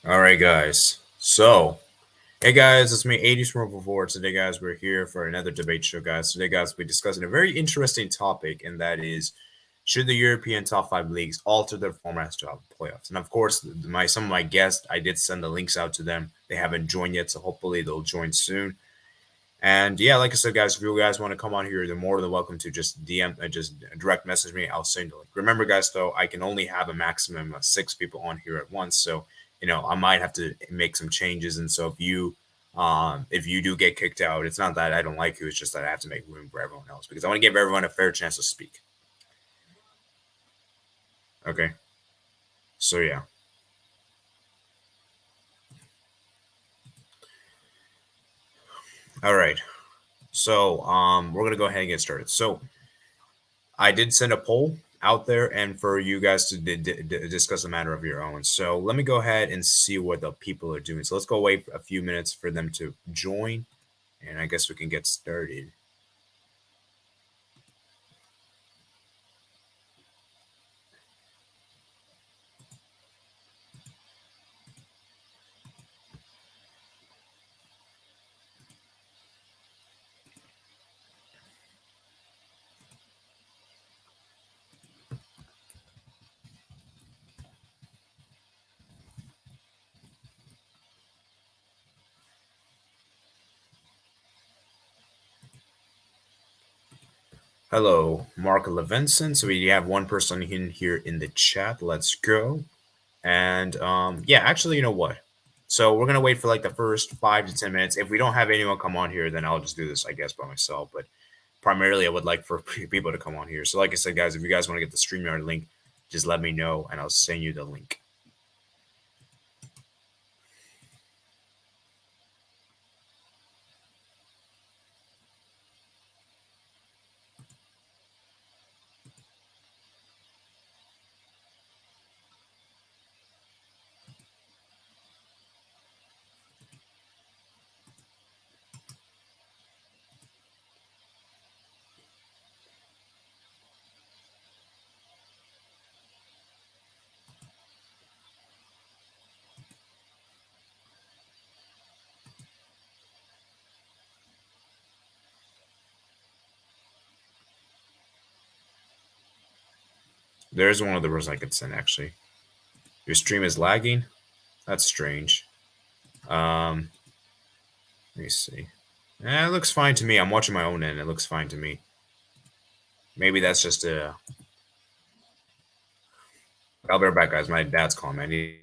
All right, guys. So, hey, guys, it's me, 80s from before. Today, guys, we're here for another debate show, guys. Today, guys, we're discussing a very interesting topic, and that is, should the European top five leagues alter their formats to have playoffs? And of course, some of my guests, I did send the links out to them. They haven't joined yet, so hopefully they'll join soon. And yeah, like I said, guys, if you guys want to come on here, you're more than welcome to just DM, just direct message me. I'll send the link. Remember, guys, though, I can only have a maximum of 6 people on here at once. So, I might have to make some changes. And so if you do get kicked out, it's not that I don't like you. It's just that I have to make room for everyone else because I want to give everyone a fair chance to speak. Okay. So, yeah. All right. So, we're going to go ahead and get started. So, I did send a poll out there and for you guys to discuss a matter of your own. So let me go ahead and see what the people are doing. So let's go wait a few minutes for them to join, and I guess we can get started. Hello, Mark Levinson. So we have one person in here in the chat. Let's go. And yeah, actually, you know what? So we're gonna wait for like the first 5 to 10 minutes. If we don't have anyone come on here, then I'll just do this, I guess, by myself. But primarily, I would like for people to come on here. So, like I said, guys, if you guys want to get the StreamYard link, just let me know, and I'll send you the link. There's one of the rules I could send actually. Your stream is lagging. That's strange. Let me see. It looks fine to me. I'm watching my own end. It looks fine to me. Maybe that's just a. I'll be right back, guys. My dad's calling me. I need.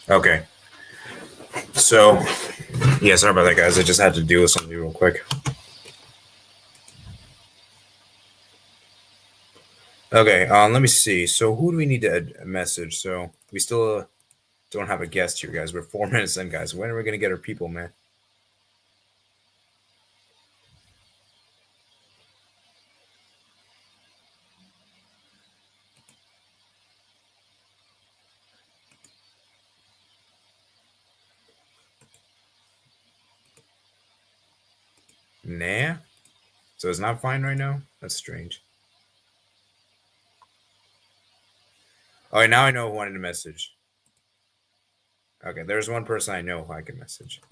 Okay. So, yeah, sorry about that, guys. I just had to deal with something real quick. Okay, let me see. So, who do we need to message? So, we still don't have a guest here, guys. We're 4 minutes in, guys. When are we going to get our people, man? Nah. So, it's not fine right now? That's strange. All right, now I know who wanted to message. Okay, there's one person I know who I can message.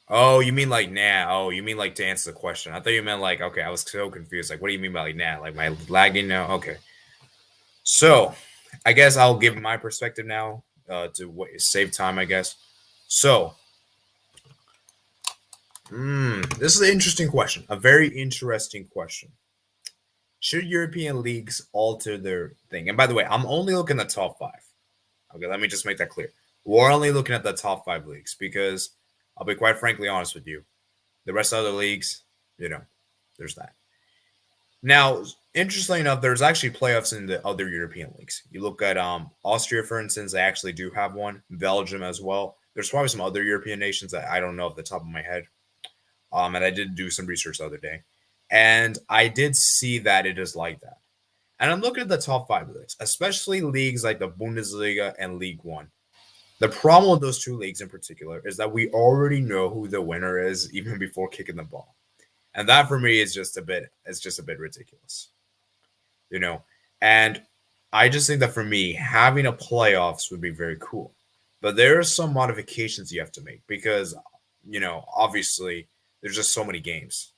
Oh, you mean like nah? Oh, you mean like to answer the question? I thought you meant like okay. I was so confused. Like, what do you mean by like nah? Like my lagging now? Okay. So, I guess I'll give my perspective now to save time. I guess. So, this is an interesting question. A very interesting question. Should European leagues alter their thing? And by the way, I'm only looking at the top five. Okay, let me just make that clear. We're only looking at the top five leagues because I'll be quite frankly honest with you. The rest of the leagues, you know, there's that. Now, interestingly enough, there's actually playoffs in the other European leagues. You look at Austria, for instance, they actually do have one. Belgium as well. There's probably some other European nations that I don't know off the top of my head. And I did do some research the other day, and I did see that it is like that. And I'm looking at the top five leagues, especially leagues like the Bundesliga and League One. The problem with those two leagues in particular is that we already know who the winner is even before kicking the ball. And that for me is just a bit ridiculous. You know. And I just think that for me, having a playoffs would be very cool. But there are some modifications you have to make because, obviously there's just so many games.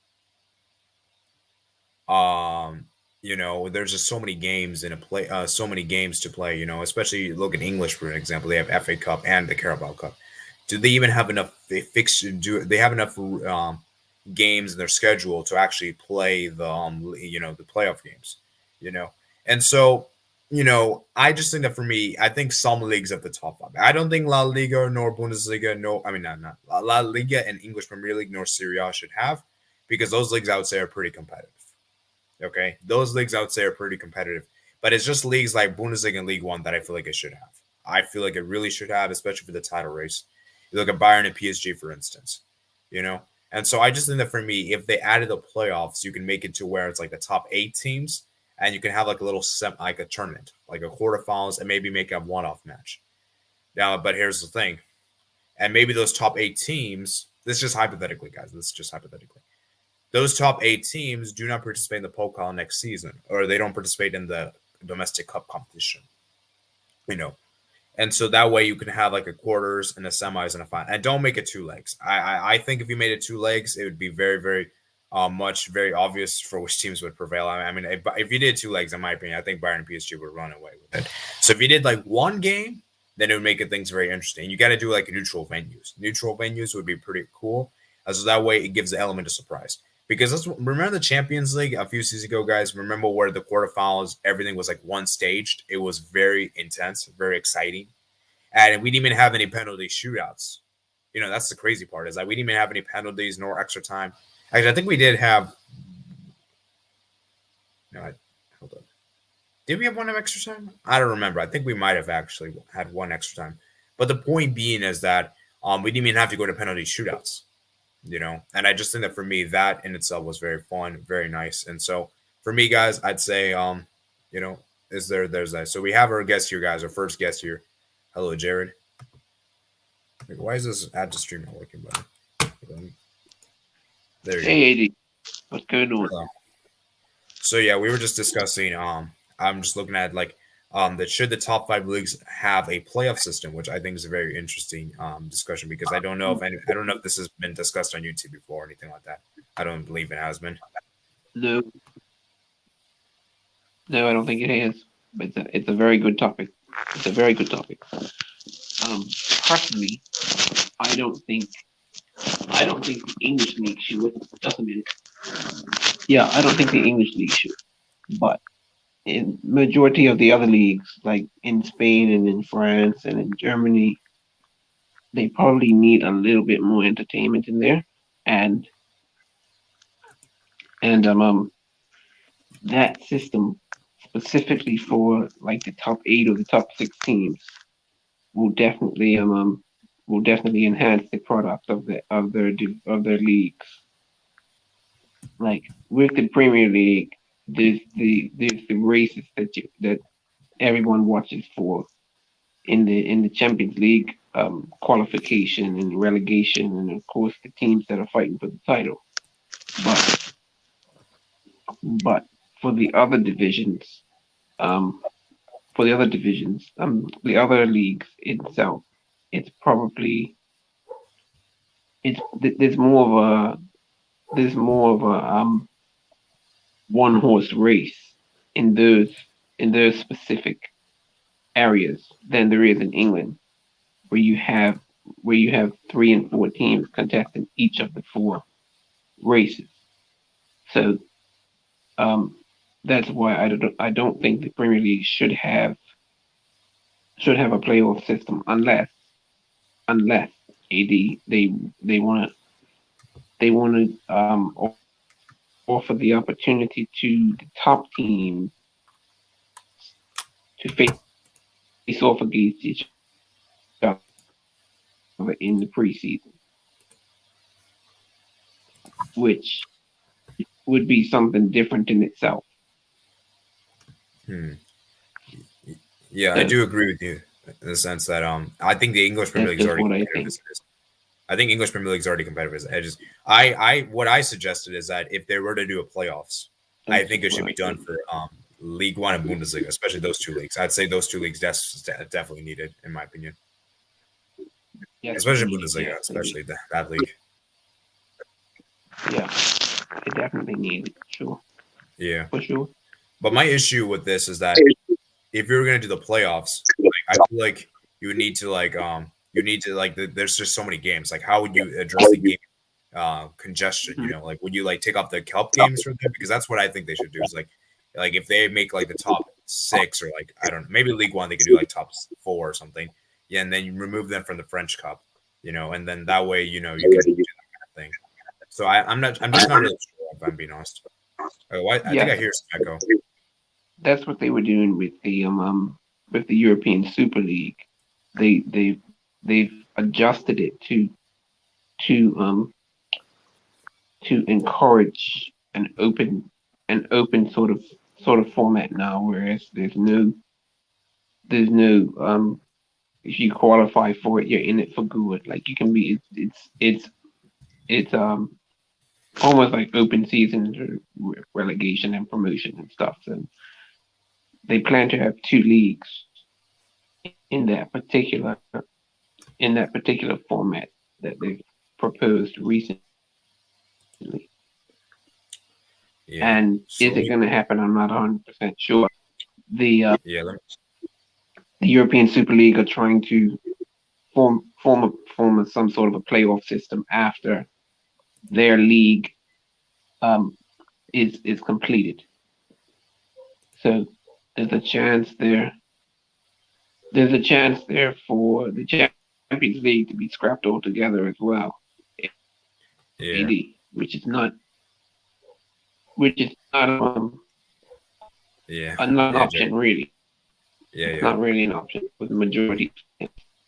Um, there's just so many games in a play, so many games to play. Especially look at English for an example. They have FA Cup and the Carabao Cup. Do they even have enough? Do they have enough games in their schedule to actually play the playoff games? You know, and so I just think that for me, I think some leagues at the top five. I don't think La Liga nor Bundesliga, no, I mean not La Liga and English Premier League nor Serie A should have because those leagues I would say are pretty competitive. Okay, those leagues I would say are pretty competitive, but it's just leagues like Bundesliga and League One that I feel like it should have. I feel like it really should have, especially for the title race. You look at Bayern and PSG, for instance, you know. And so I just think that for me, if they added the playoffs, you can make it to where it's like the top eight teams, and you can have like a little like a tournament, like a quarterfinals, and maybe make a one-off match. Now, but here's the thing, and maybe those top eight teams. This is just hypothetically, guys. This is just hypothetically those top eight teams do not participate in the Pokal next season, or they don't participate in the domestic cup competition. You know, and so that way you can have like a quarters and a semis and a final. And don't make it two legs. I think if you made it two legs, it would be very very very obvious for which teams would prevail. I mean, if you did two legs, in my opinion, I think Bayern and PSG would run away with it. So if you did like one game, then it would make things very interesting. You got to do like neutral venues. Neutral venues would be pretty cool, so that way it gives the element of surprise. Because remember the Champions League a few seasons ago, guys. Remember where the quarterfinals, everything was like one staged. It was very intense, very exciting, and we didn't even have any penalty shootouts. That's the crazy part is that we didn't even have any penalties nor extra time. Actually, I think we did have. No, hold on. Did we have one extra time? I don't remember. I think we might have actually had one extra time. But the point being is that we didn't even have to go to penalty shootouts. And I just think that for me, that in itself was very fun, very nice. And so for me, guys, I'd say, there's that. So we have our guest here, guys, our first guest here. Hello, Jared. Why is this add to stream not working, buddy? There you go. Hey, AD. What's going on? So yeah, we were just discussing, I'm just looking at like, that should the top five leagues have a playoff system, which I think is a very interesting discussion because I don't know if this has been discussed on YouTube before or anything like that. I don't believe it has been. No, I don't think it is. But it's a very good topic. It's a very good topic. Personally, I don't think the English league should. Just a minute. Yeah, I don't think the English league should, but in majority of the other leagues, like in Spain and in France and in Germany, they probably need a little bit more entertainment in there, and that system specifically for like the top eight or the top six teams will definitely enhance the product of their leagues. Like with the Premier League, there's the races that everyone watches for in the Champions League qualification and relegation, and of course the teams that are fighting for the title. But for the other divisions, the other leagues itself, it's there's more of a one horse race in those specific areas than there is in England, where you have 3 and 4 teams contesting each of the 4 races. So that's why I don't think the Premier League should have a playoff system unless they want to offer the opportunity to the top teams to face off against each other in the preseason, which would be something different in itself. Hmm. Yeah, I So do agree with you in the sense that I think the English Premier that's League is just already what I competitive think. as it is. I think English Premier League is already competitive as it is. I what I suggested is that if they were to do a playoffs, I That's think just it what should I be done think. for League One and Bundesliga, especially those two leagues. I'd say those two leagues definitely needed, in my opinion, Yes, they especially need. Bundesliga, Yes, they need. especially that league. Yeah, they definitely need it. Sure, Yeah, for sure. but my issue with this is that if you're gonna do the playoffs, like, I feel like you need to like there's just so many games. Like, how would you address the game congestion? Mhm. Like, would you like take off the cup games for them? Because that's what I think they should do. Is like if they make like the top six or like I don't know, maybe League One they could do like top four or something. Yeah, and then you remove them from the French Cup. And then that way you can do that kind of thing. So I'm just not really sure if I'm being honest. I think Yes, I hear some echo. that's what they were doing with the European Super League. They've adjusted it to to encourage an open sort of format now, whereas there's no if you qualify for it, you're in it for good. Like you can be it's almost like open season relegation and promotion and stuff. So they plan to have 2 leagues in that particular format that they've proposed recently. And Yeah. is it So going to happen? I'm not 100% sure. The yeah, the European Super League are trying to some sort of a playoff system after their league um, is completed. So there's a chance there. There's a chance there for the Champions League to be scrapped altogether as well. AD, yeah, which is not yeah, not an yeah, option Jay. really. Yeah, It's yeah, not really an option for the majority.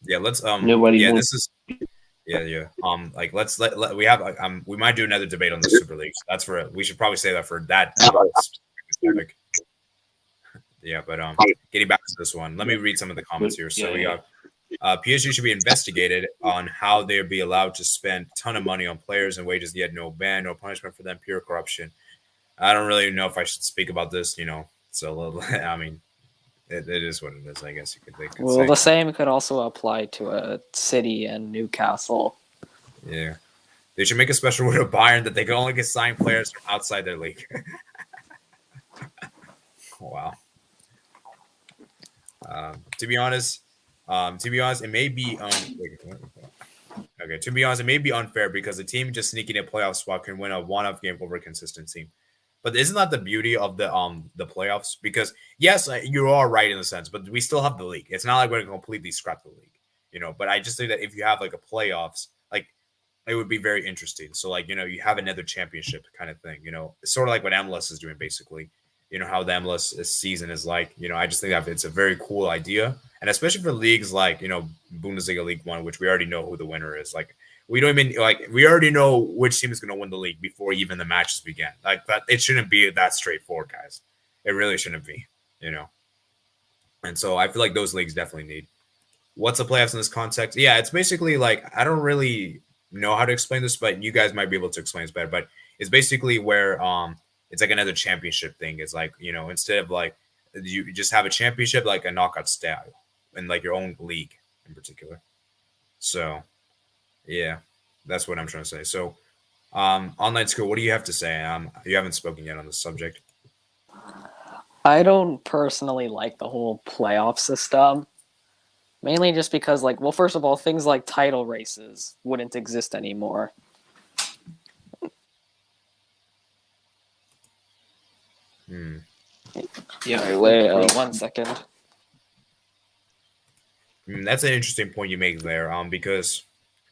yeah. Let's Nobody yeah. wants. This is yeah, yeah. Like we have we might do another debate on the Super Leagues. That's for we should probably say that for that specific topic. Yeah, but getting back to this one, let me read some of the comments here. Yeah, So we yeah. got PSG should be investigated on how they'd be allowed to spend a ton of money on players and wages, yet no ban, no punishment for them, pure corruption. I don't really know if I should speak about this. So I mean, it is what it is. I guess they could Well, say. the same could also apply to a City and Newcastle. Yeah, they should make a special rule of Bayern that they can only get signed players from outside their league. Wow. To be honest, it may be okay. To be honest, it may be unfair because a team just sneaking a playoff spot can win a one-off game over a consistent team. But isn't that the beauty of the playoffs? Because yes, you are right in a sense, but we still have the league. It's not like we're going to completely scrap the league. But I just think that if you have like a playoffs, like it would be very interesting. So like you have another championship kind of thing. It's sort of like what MLS is doing basically. How the MLS season is like. I just think that it's a very cool idea, and especially for leagues like Bundesliga League One, which we already know who the winner is. Like we don't even we already know which team is going to win the league before even the matches begin. Like that, it shouldn't be that straightforward, guys. It really shouldn't be. And so I feel like those leagues definitely need. What's the playoffs in this context? Yeah, it's basically like I don't really know how to explain this, but you guys might be able to explain this better. But it's basically where it's like another championship thing. It's like instead of like you just have a championship like a knockout style in like your own league in particular. So yeah. That's what I'm trying to say. So, online school, what do you have to say? You haven't spoken yet on this subject. I don't personally like the whole playoff system. Mainly just because, like, well, first of all, things like title races wouldn't exist anymore. Yeah. Wait, 1 second. That's an interesting point you make there. Because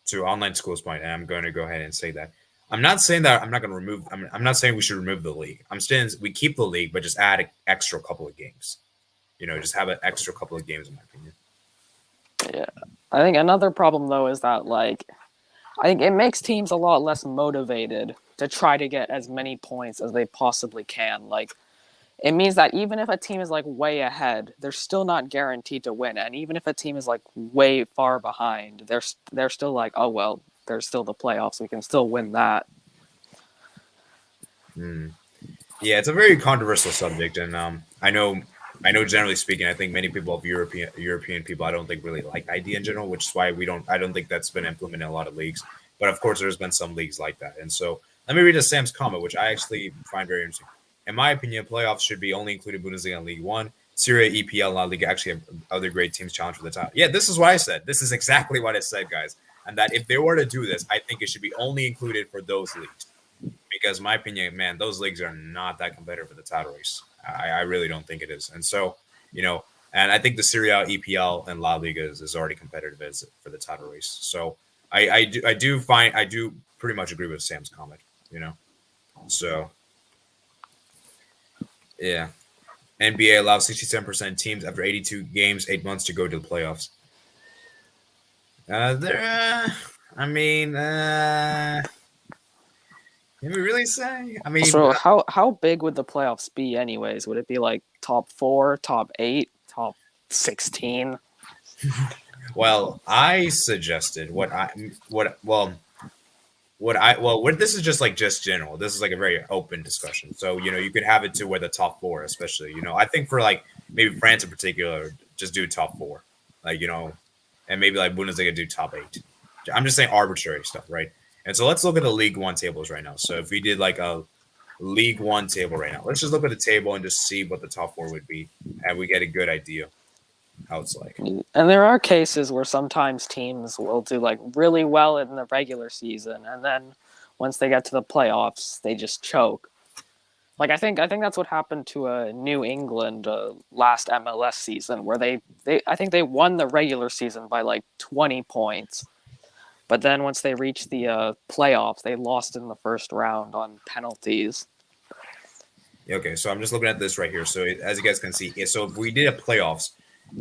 to online school's point, and I'm going to go ahead and say that I'm not saying that I'm not going to remove. I'm not saying we should remove the league. I'm saying we keep the league, but just add an extra couple of games. Just have an extra couple of games, in my opinion. Yeah, I think another problem though is that, like, I think it makes teams a lot less motivated to try to get as many points as they possibly can. Like, it means that even if a team is like way ahead, they're still not guaranteed to win. And even if a team is like way far behind, they're still like, oh well, there's still the playoffs. We can still win that. Yeah, it's a very controversial subject, and I know. Generally speaking, I think many people of European people, I don't think really like the idea in general, which is why I don't think that's been implemented in a lot of leagues. But of course, there's been some leagues like that, and so let me read a Sam's comment, which I actually find very interesting. In my opinion, playoffs should be only included Bundesliga and League One. Serie A, EPL, and La Liga actually have other great teams challenge for the title. Yeah, this is what I said. This is exactly what I said, guys. And that if they were to do this, I think it should be only included for those leagues. Because in my opinion, man, those leagues are not that competitive for the title race. I really don't think it is. And so, and I think the Serie A, EPL, and La Liga is already competitive as for the title race. So I do pretty much agree with Sam's comment, So yeah. NBA allows 67% teams after 82 games, 8 months to go to the playoffs. Can we really say? I mean, so how big would the playoffs be, anyways? Would it be like top 4, top 8, top 16? Well, I suggested this is just general. This is like a very open discussion. So, you could have it to where the top 4, especially, I think for like maybe France in particular, just do top 4, like, and maybe like Bundesliga do top 8. I'm just saying arbitrary stuff, right? And so let's look at the League One tables right now. So if we did like a League One table right now, let's just look at the table and just see what the top 4 would be, and we get a good idea how it's like. And there are cases where sometimes teams will do like really well in the regular season, and then once they get to the playoffs, they just choke. Like I think that's what happened to New England last MLS season, where I think they won the regular season by like 20 points. But then once they reached the playoffs, they lost in the first round on penalties. Okay, so I'm just looking at this right here. So as you guys can see, so if we did a playoffs,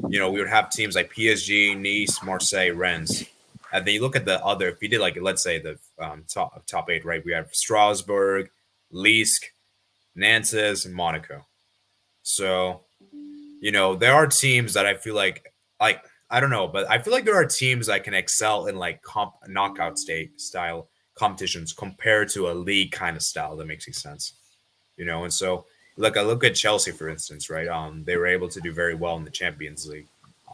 we would have teams like PSG, Nice, Marseille, Rennes. And then you look at the other, if you did like, let's say the top 8, right? We have Strasbourg, Lille, Nantes, and Monaco. So, there are teams that I feel like I don't know, but I feel like there are teams that can excel in like knockout style competitions compared to a league kind of style that makes sense, And so, I look at Chelsea, for instance, right? They were able to do very well in the Champions League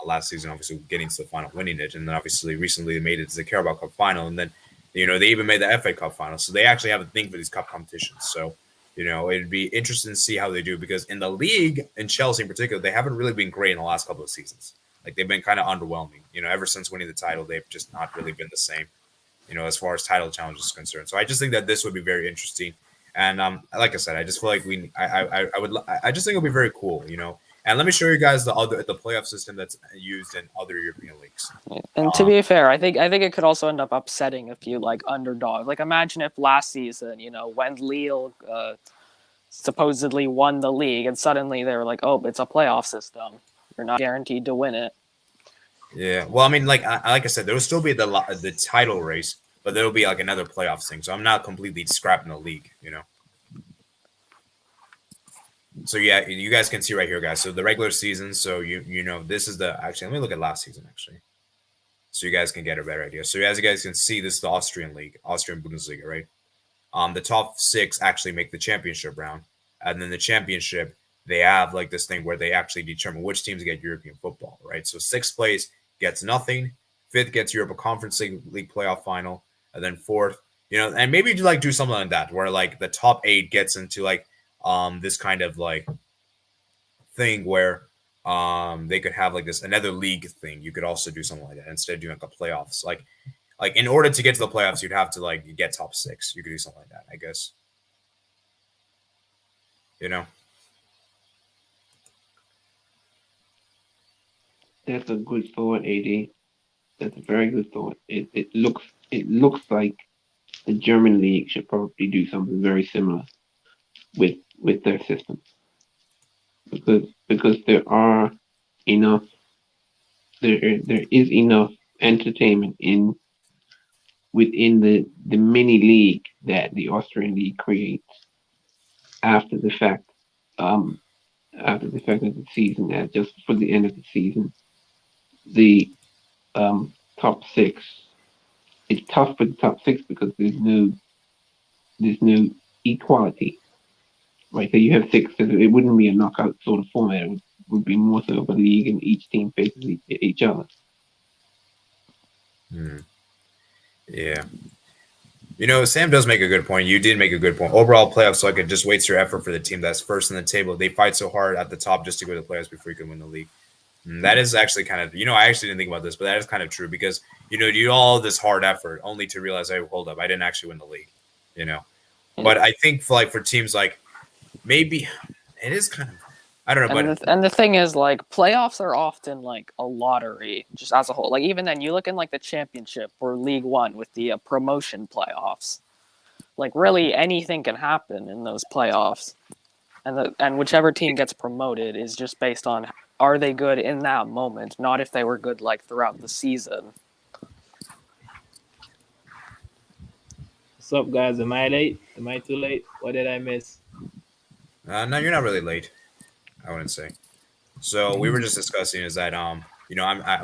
last season, obviously getting to the final, winning it, and then obviously recently they made it to the Carabao Cup final, and then they even made the FA Cup final. So they actually have a thing for these cup competitions. So it'd be interesting to see how they do, because in the league, in Chelsea in particular, they haven't really been great in the last couple of seasons. Like they've been kind of underwhelming. Ever since winning the title, they've just not really been the same. As far as title challenges is concerned. So I just think that this would be very interesting. And like I said, I just feel like I just think it'll be very cool. And let me show you guys the playoff system that's used in other European leagues. And to be fair, I think it could also end up upsetting a few like underdogs. Like imagine if last season, when Lille supposedly won the league, and suddenly they were like, "Oh, it's a playoff system. You're not guaranteed to win it." Yeah, well, I mean, like I said, there will still be the title race, but there will be like another playoffs thing. So I'm not completely scrapping the league, So yeah, you guys can see right here, guys. So the regular season. So this is actually. Let me look at last season actually, so you guys can get a better idea. So as you guys can see, this is the Austrian league, Austrian Bundesliga, right? The top 6 actually make the championship round, and then the championship they have like this thing where they actually determine which teams get European football, right? So 6th place gets nothing, 5th gets Europa Conference League playoff final, and then fourth, and maybe do something like that where like the top 8 gets into like this kind of like thing where they could have like this another league thing. You could also do something like that instead of doing like a playoffs. Like in order to get to the playoffs, you'd have to like get top 6. You could do something like that, I guess. That's a good thought, AD. That's a very good thought. It looks like the German league should probably do something very similar with their system, because enough there is enough entertainment within the mini league that the Austrian league creates after the fact. Um, After the fact of the season, that just for the end of the season, the top 6. It's tough for the top 6 because there's no equality. Right, so you have 6, so it wouldn't be a knockout sort of format. It would be more so of a league, and each team faces each other. Yeah. Sam does make a good point. You did make a good point. Overall playoffs, so it just wastes your effort for the team that's first in the table. They fight so hard at the top just to go to the playoffs before you can win the league. And that is actually kind of, I actually didn't think about this, but that is kind of true because, you do all this hard effort only to realize, hey, hold up, I didn't actually win the league, But I think for teams like maybe it is kind of, I don't know. And the thing is, like, playoffs are often like a lottery just as a whole. Like, even then, you look in like the championship or League One with the promotion playoffs. Like, really anything can happen in those playoffs. And whichever team gets promoted is just based on are they good in that moment, not if they were good like throughout the season. What's up, guys? Am I late? Am I too late? What did I miss? No, you're not really late, I wouldn't say. So we were just discussing is that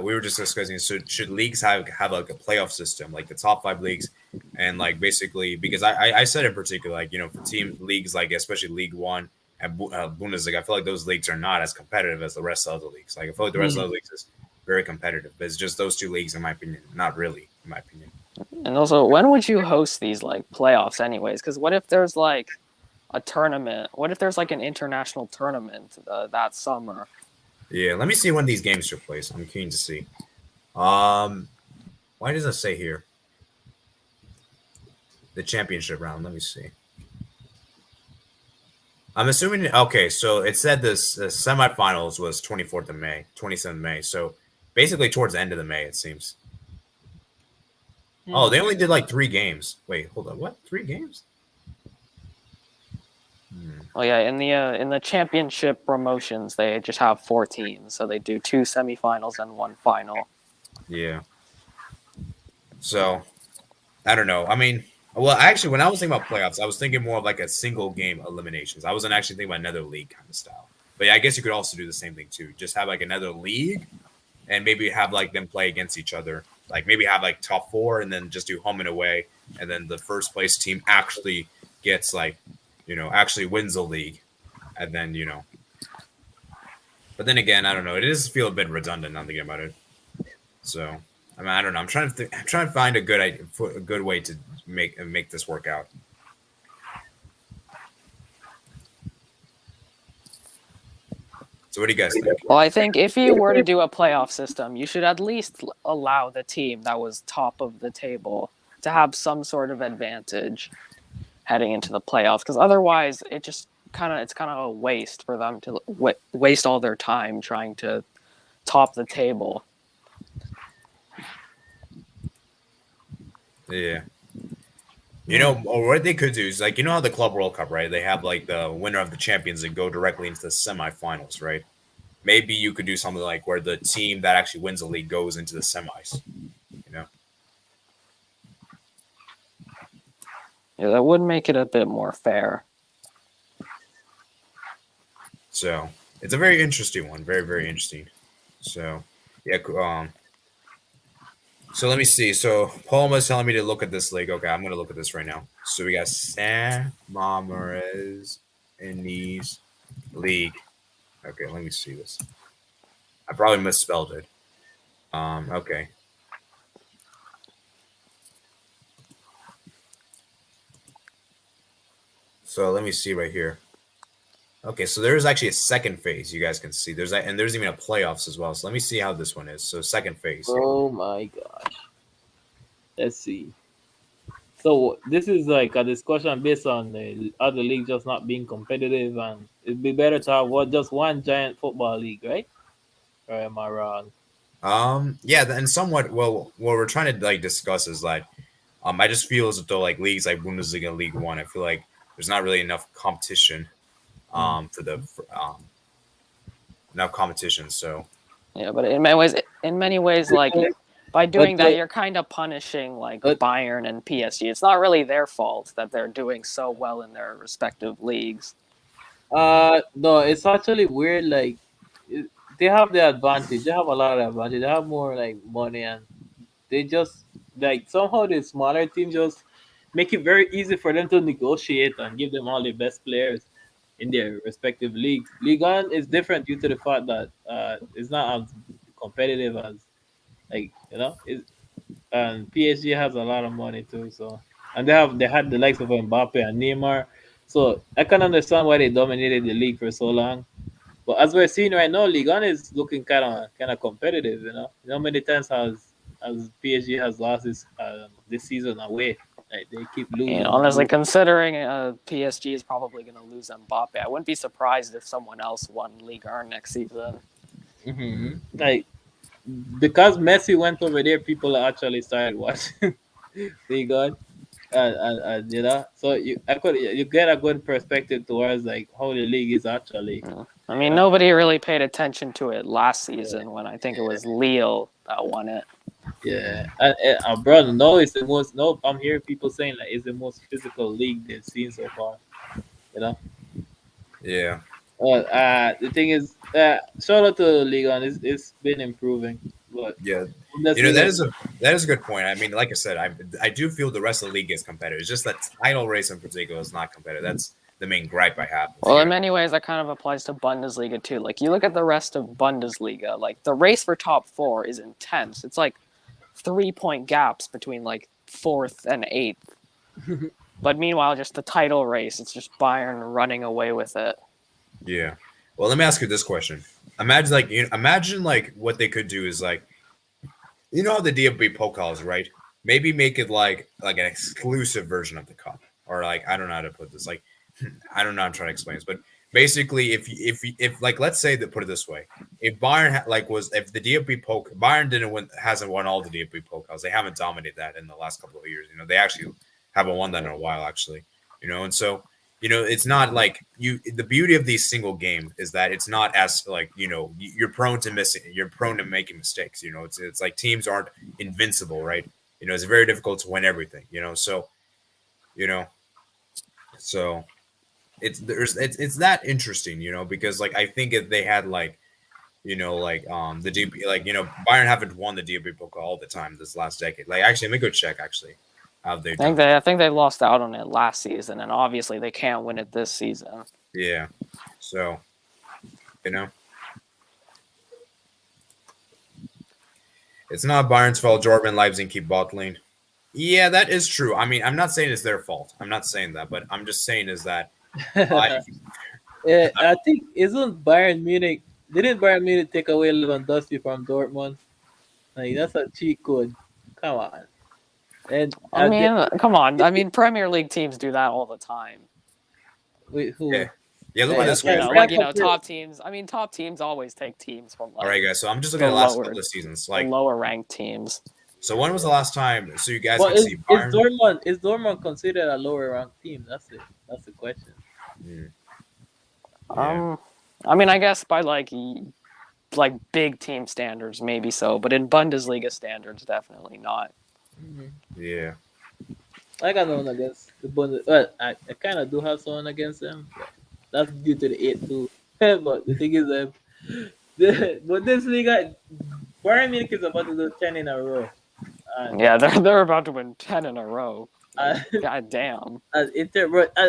we were just discussing should leagues have like a playoff system, like the top 5 leagues, and like basically because I said in particular, like for team leagues like especially League One and Bundesliga, I feel like those leagues are not as competitive as the rest of the leagues. Like I feel like the rest of the leagues is very competitive, but it's just those 2 leagues, in my opinion, not really, in my opinion. And also, when would you host these like playoffs, anyways? Because what if there's like a tournament? What if there's like an international tournament that summer? Yeah, let me see when these games took place. I'm keen to see. Why does it say here? The championship round. Let me see. I'm assuming. Okay, so it said the semifinals was 24th of May, 27th of May. So basically towards the end of the May, it seems. Oh, they only did like 3 games. Wait, hold on. What? 3 games? Oh yeah, in the championship promotions, they just have 4 teams, so they do 2 semifinals and 1 final. Yeah. So, I don't know. I mean, well, actually, when I was thinking about playoffs, I was thinking more of like a single game eliminations. I wasn't actually thinking about another league kind of style. But yeah, I guess you could also do the same thing too. Just have like another league, and maybe have like them play against each other. Like maybe have like top 4, and then just do home and away, and then the first place team actually gets like. Actually wins the league, and then But then again, I don't know. It does feel a bit redundant. Now thinking about it. So I mean, I don't know. I'm trying to find a good way to make this work out. So what do you guys think? Well, I think if you were to do a playoff system, you should at least allow the team that was top of the table to have some sort of advantage heading into the playoffs, because otherwise it's kind of a waste for them to waste all their time trying to top the table. Yeah. Or what they could do is like how the Club World Cup, right? They have like the winner of the champions that go directly into the semifinals, right? Maybe you could do something like where the team that actually wins the league goes into the semis. Yeah, that would make it a bit more fair. So it's a very interesting one. Very, very interesting. So yeah. So let me see. So Palma is telling me to look at this league. Okay, I'm gonna look at this right now. So we got San Mamores in these league. Okay, let me see this. I probably misspelled it. Okay. So let me see right here. Okay, so there is actually a second phase. You guys can see there's even a playoffs as well. So let me see how this one is. So second phase. Oh my gosh. Let's see. So this is like a discussion based on the other league just not being competitive, and it'd be better to have just one giant football league, right? Or am I wrong? Yeah, and somewhat. Well, what we're trying to like discuss is like, I just feel as though like leagues like Bundesliga, League One, I feel like there's not really enough competition, Mm. enough competition. So Yeah, but in many ways, like by But doing that, you're kind of punishing like but Bayern and PSG. It's not really their fault that they're doing so well in their respective leagues. no, it's actually weird. Like it, they have the advantage. They have a lot of advantage. They have more like money, and they just like somehow the smaller team just make it very easy for them to negotiate and give them all the best players in their respective league. Ligue 1 is different due to the fact that it's not as competitive as like it, and PSG has a lot of money too. So and they had the likes of Mbappe and Neymar. So I can understand why they dominated the league for so long. But as we're seeing right now, Ligue 1 is looking kind of competitive. You know how many times has PSG has lost this season away. Like they keep And losing. honestly, considering PSG is probably going to lose Mbappe, I wouldn't be surprised if someone else won Ligue 1 next season. Like because Messi went over there, people actually started watching Ligue 1. So you get a good perspective towards like how the league is actually. I mean, nobody really paid attention to it last season when I think it was Lille that won it. Yeah, and brother, no, it's the most. No, I'm hearing people saying like it's the most physical league they've seen so far. You know, yeah, the thing is, shout out to the league on it's been improving, but yeah. Bundesliga, That is a good point. I mean, like I said, I do feel the rest of the league is competitive. It's just that title race in particular is not competitive. That's the main gripe I have. Well, in many ways, that kind of applies to Bundesliga too. Like, you look at the rest of Bundesliga, like, the race for top four is intense. It's like 3 point gaps between, like, fourth and eighth. But meanwhile, just the title race, it's just Bayern running away with it. Yeah. Well, let me ask you this question. Imagine like what they could do is like, you know how the DFB Pokal is, right? Maybe make it like an exclusive version of the cup, or like I don't know how to put this. Like I don't know. I'm trying to explain this, but basically, if like let's say that put it this way, if Bayern if the DFB Pokal Bayern hasn't won all the DFB Pokals, they haven't dominated that in the last couple of years. You know, they actually haven't won that in a while, actually. You know, and so it's not like the beauty of these single game is that it's not as like you're prone to making mistakes. It's like teams aren't invincible, right? It's very difficult to win everything. You know so it's that interesting, because like I think if they had like the DP, like Bayern haven't won the DP Pokal all the time this last decade. Like actually, let me go check actually how they done. I think they lost out on it last season, and obviously they can't win it this season. Yeah, so it's not Bayern's fault. Jordan Leipzig keep bottling. Yeah, that is true. I mean, I'm not saying it's their fault. I'm not saying that, but I'm just saying is that yeah, I think isn't Bayern Munich? Didn't Bayern Munich take away Lewandowski from Dortmund? Like that's a cheat code. Come on. And I mean, come on. I mean, Premier League teams do that all the time. wait, who? Yeah, look at this. Top teams. I mean, top teams always take teams from all right, guys. So I'm just looking at the last couple of seasons, like lower ranked teams. So when was the last time? So you guys can see Bayern. Is Dortmund considered a lower ranked team? That's it. That's the question. Yeah. I mean, I guess by like big team standards, maybe so, but in Bundesliga standards, definitely not. Yeah. I got no one against the Bundes. Well, I kind of do have someone against them. That's due to the 8-2. But the thing is, Bundesliga, Bayern Munich is about to do 10 in a row. Yeah, they're about to win 10 in a row. God damn.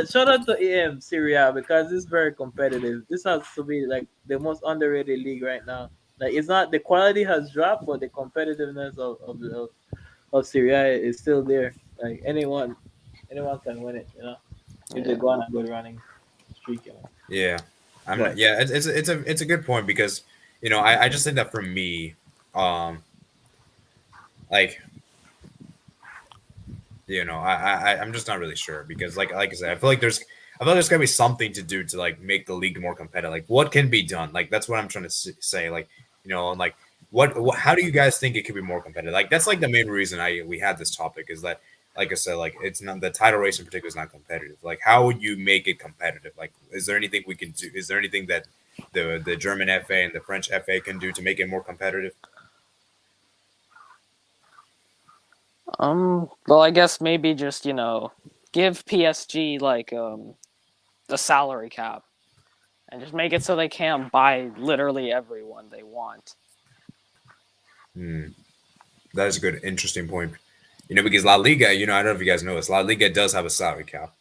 Shout out to Serie A because it's very competitive. This has to be like the most underrated league right now. Like it's not the quality has dropped, but the competitiveness of Serie A is still there. Like anyone can win it. if they go on a good running streak. Yeah, I'm But not. Yeah, it's a good point because I just think that for me, like I'm just not really sure because like I said, I feel like there's gotta be something to do to like make the league more competitive. Like what can be done? Like that's what I'm trying to say. Like like what how do you guys think it could be more competitive? Like that's like the main reason we had this topic is that like I said, like it's not the title race in particular is not competitive. Like how would you make it competitive? Like is there anything we can do? Is there anything that the German FA and the French FA can do to make it more competitive? Well, I guess maybe just give PSG like the salary cap and just make it so they can't buy literally everyone they want. Hmm. That is a good, interesting point. Because La Liga, I don't know if you guys know this, La Liga does have a salary cap,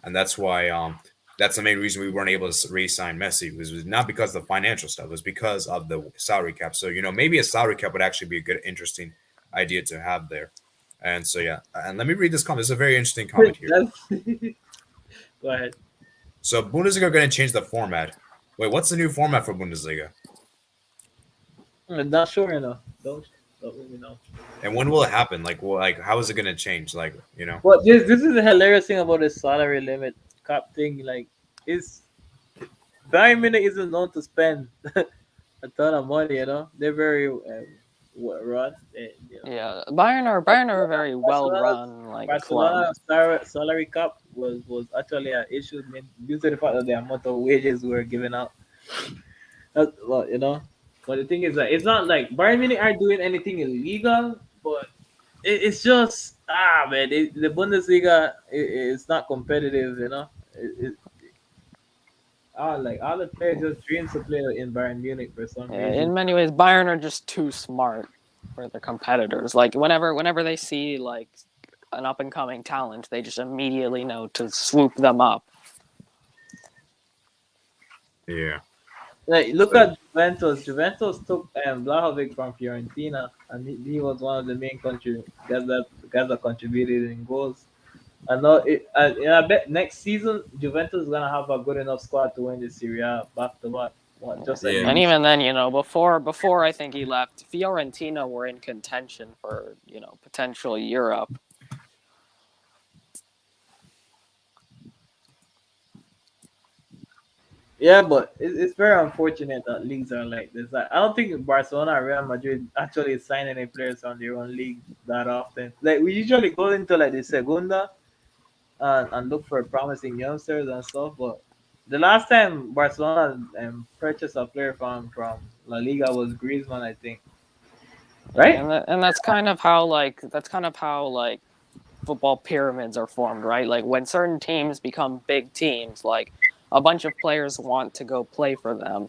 and that's why that's the main reason we weren't able to re-sign Messi. It was not because of the financial stuff; it was because of the salary cap. So maybe a salary cap would actually be a good, interesting idea to have there. And so yeah, and let me read this comment. It's a very interesting comment here. Go ahead. So Bundesliga are going to change the format. Wait, what's the new format for Bundesliga? I'm not sure enough. Don't really know. And when will it happen? Like how is it going to change? But this is the hilarious thing about the salary limit cap thing. Like, is Bayern Munich isn't known to spend a ton of money. They're very run. Yeah, Bayern are a very well run club. Barcelona's salary cap was actually an issue due to the fact that the amount of wages were given out. Well. But the thing is that it's not like Bayern Munich aren't doing anything illegal, but it's just man, the Bundesliga is not competitive. Like all the players just dreams to play in Bayern Munich for some reason. In many ways, Bayern are just too smart for their competitors. Like whenever they see like an up and coming talent, they just immediately know to swoop them up. Yeah. Like look at Juventus. Juventus took Vlahovic from Fiorentina, and he was one of the main guys that contributed in goals. I know I bet next season Juventus is gonna have a good enough squad to win the Serie A back to back. And even then, before I think he left, Fiorentina were in contention for potential Europe. Yeah, but it's very unfortunate that leagues are like this. I don't think Barcelona and Real Madrid actually sign any players on their own league that often. Like we usually go into like the Segunda and look for promising youngsters and stuff. But the last time Barcelona purchased a player from La Liga was Griezmann, I think. Right? And that's kind of how football pyramids are formed, right? Like when certain teams become big teams, like a bunch of players want to go play for them,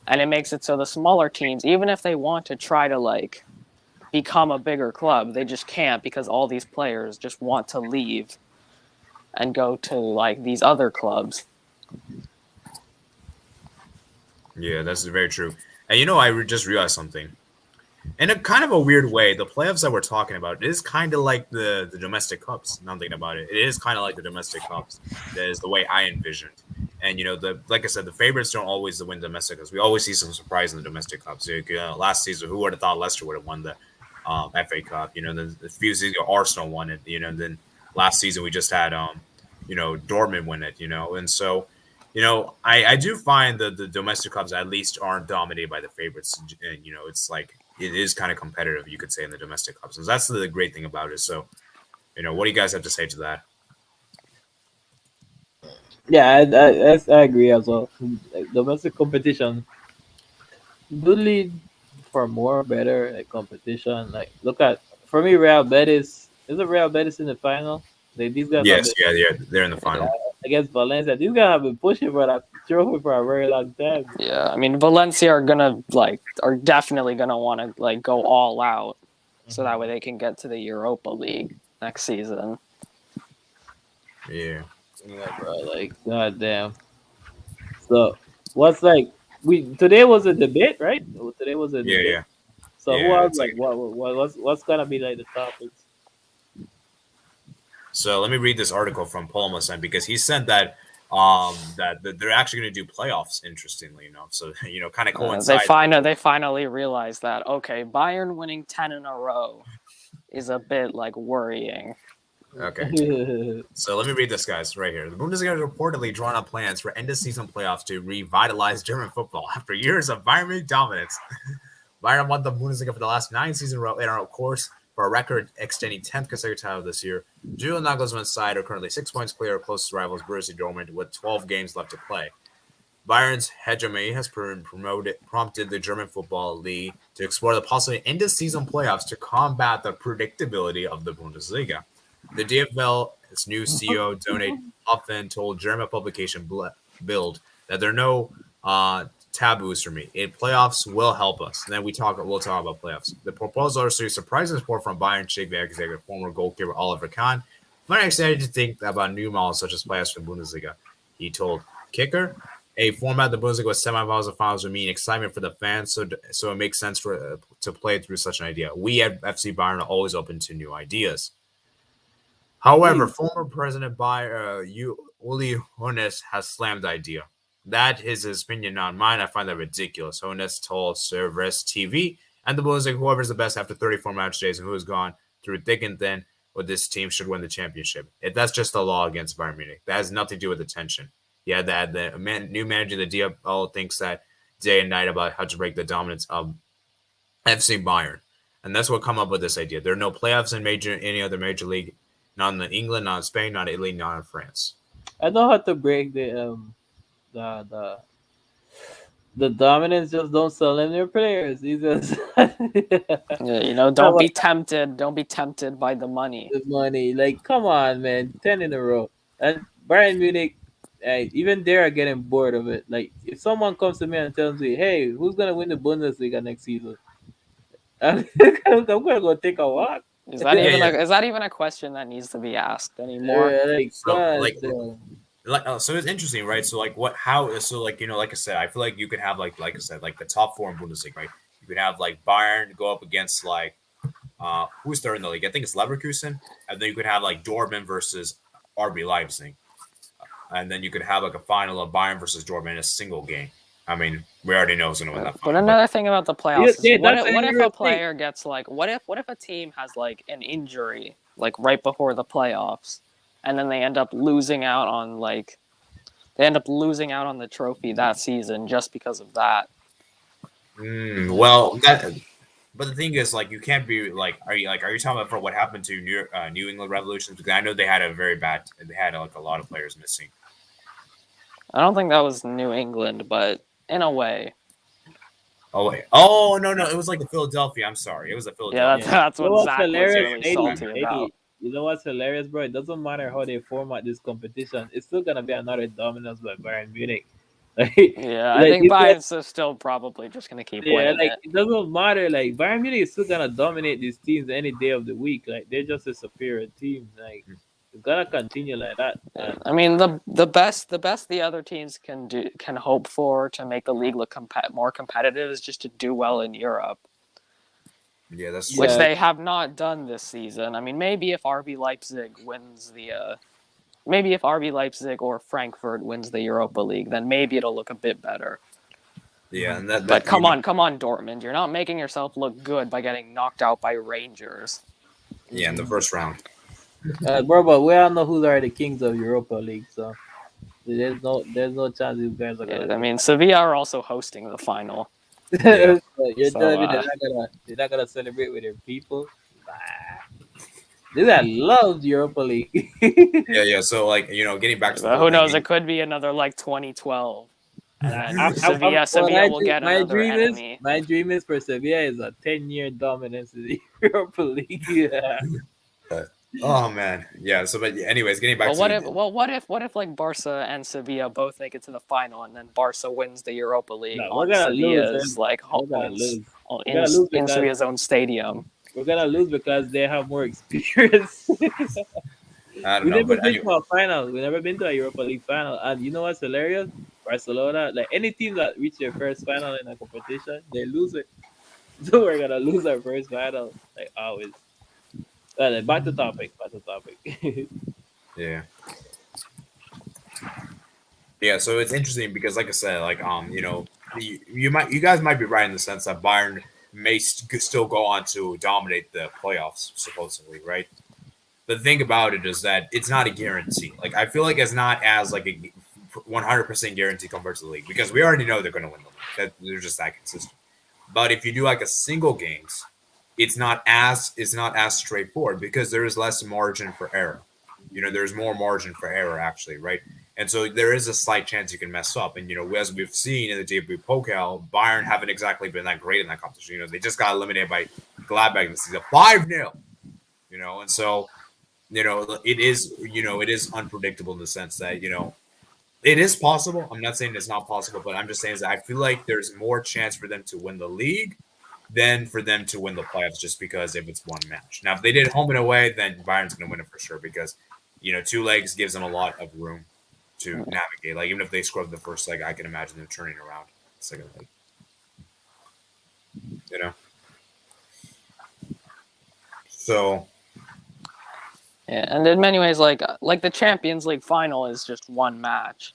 and it makes it so the smaller teams, even if they want to try to like become a bigger club, they just can't because all these players just want to leave and go to like these other clubs. Yeah, that's very true. And I just realized something. In a kind of a weird way, the playoffs that we're talking about is kind of like the domestic cups. Now I'm thinking about it, it is kind of like the domestic cups. That is the way I envisioned. And like I said, the favorites don't always win domestic cups. We always see some surprise in the domestic cups. Last season, who would have thought Leicester would have won the FA Cup? The few seasons Arsenal won it. Then last season we just had Dortmund win it. And so. I do find that the domestic clubs at least aren't dominated by the favorites. And, it's like it is kind of competitive, you could say, in the domestic clubs. And that's the great thing about it. So, what do you guys have to say to that? Yeah, I agree as well. Like, domestic competition would lead for more better competition. Like, look at for me, Real Betis. Isn't Real Betis in the final? These guys. Yes, they're in the final against Valencia. These guys have been pushing for that trophy for a very long time. Yeah, I mean Valencia are definitely gonna want to go all out, so that way they can get to the Europa League next season. Yeah, bro. Like, goddamn. So, what's today was a debate, right? Today was a debate. Yeah. So, who else? What's gonna be the topics? So let me read this article from Paul Musen because he said that that they're actually going to do playoffs. Interestingly enough, so kind of coincides. They finally realized that Bayern winning 10 in a row is a bit like worrying. Okay. So let me read this, guys, right here. The Bundesliga has reportedly drawn up plans for end-of-season playoffs to revitalize German football after years of Bayern Munich dominance. Bayern won the Bundesliga for the last 9 seasons in a row, of course, for a record extending 10th consecutive title this year. Julian Nagelsmann's side are currently 6 points clear of closest rivals Borussia Dortmund with 12 games left to play. Bayern's hegemony has prompted the German Football League to explore the possibility of end-of-season playoffs to combat the predictability of the Bundesliga. The DFL's new CEO, Donate Hoffman, told German publication Bild that there are no taboos for me. Playoffs will help us. And then we'll talk about playoffs. The proposal received surprising support from Bayern chief executive, former goalkeeper Oliver Kahn. I'm very excited to think about new models such as playoffs for the Bundesliga. He told Kicker, a format of the Bundesliga with semifinals and finals would mean excitement for the fans, so it makes sense to play through such an idea. We at FC Bayern are always open to new ideas. However, former President Uli Hoeneß has slammed the idea. That is his opinion, not mine. I find that ridiculous. Hoeneß told Servus TV and the Bundesliga, whoever's the best after 34 match days and who has gone through thick and thin with this team should win the championship. If that's just a law against Bayern Munich, that has nothing to do with attention. Yeah, the new manager of the DFL thinks that day and night about how to break the dominance of FC Bayern, and that's what come up with this idea. There are no playoffs in any other major league. Not in England, not in Spain, not in Italy, not in France. I know how to break the dominance. Just don't sell them their players. Just don't be tempted. Don't be tempted by the money. The money, like, come on, man, 10 in a row. And Bayern Munich, even they are getting bored of it. Like, if someone comes to me and tells me, "Hey, who's gonna win the Bundesliga next season?" I'm gonna go take a walk. Is that even a question that needs to be asked anymore? So it's interesting, right? So like like I said, I feel like you could have like I said, like the top 4 in Bundesliga, right? You could have like Bayern go up against like who's third in the league? I think it's Leverkusen, and then you could have like Dortmund versus RB Leipzig, and then you could have like a final of Bayern versus Dortmund in a single game. I mean, we already know who's going to win that. But another thing about the playoffs is what if a player gets like what if a team has like an injury like right before the playoffs, and then they end up losing out on the trophy that season just because of that. But the thing is, like, you can't be like, are you talking about for what happened to New England Revolution? Because I know they had like a lot of players missing. I don't think that was New England, but in a way. Oh wait! Oh no! It was like the Philadelphia. I'm sorry, it was the Philadelphia. Yeah, that's what Zach was really salty about. You know what's hilarious, bro? It doesn't matter how they format this competition; it's still gonna be another dominance by Bayern Munich. I think Bayern's still probably just gonna keep winning. It doesn't matter. Like, Bayern Munich is still gonna dominate these teams any day of the week. Like, they're just a superior team. Like, it's gonna continue like that. I mean, the best the other teams can hope for to make the league look more competitive is just to do well in Europe. Yeah, that's true. Which they have not done this season. I mean, maybe if RB Leipzig or Frankfurt wins the Europa League, then maybe it'll look a bit better. Yeah, but come on, Dortmund! You're not making yourself look good by getting knocked out by Rangers. Yeah, in the first round. Bro, but we all know who are the kings of Europa League, so there's no chance you guys are gonna. I mean, Sevilla are also hosting the final. You're telling me they're not gonna celebrate with their people? This guy loves Europa League. Yeah. So, like, getting back to who knows? It could be another like 2012. And Sevilla will get another enemy. My dream is for Sevilla is a 10-year dominance in the Europa League. Yeah. Oh man, yeah. So, but anyways, getting back. What if like Barca and Sevilla both make it to the final, and then Barca wins the Europa League on Sevilla's in Sevilla's own stadium? We're gonna lose because they have more experience. We've never been to a final. We've never been to a Europa League final, and you know what's hilarious? Barcelona, like any team that reach their first final in a competition, they lose it. So we're gonna lose our first final, like always. Back to topic. Back to topic. Yeah. Yeah, so it's interesting because, like I said, like you guys might be right in the sense that Bayern may still go on to dominate the playoffs, supposedly, right? The thing about it is that it's not a guarantee. Like I feel like it's not as like a 100% guarantee compared to the league because we already know they're going to win the league. That they're just that consistent. But if you do like a single games, it's not as straightforward because there is less margin for error. There's more margin for error actually, right? And so there is a slight chance you can mess up. And as we've seen in the DFB Pokal, Bayern haven't exactly been that great in that competition. They just got eliminated by Gladbach this season, 5-0. And so it is unpredictable in the sense that it is possible. I'm not saying it's not possible, but I'm just saying that I feel like there's more chance for them to win the league than for them to win the playoffs just because if it's one match. Now, if they did home and away, then Bayern's going to win it for sure because, two legs gives them a lot of room to navigate. Like, even if they scrub the first leg, I can imagine them turning around the second leg. So. Yeah, and in many ways, like the Champions League final is just one match.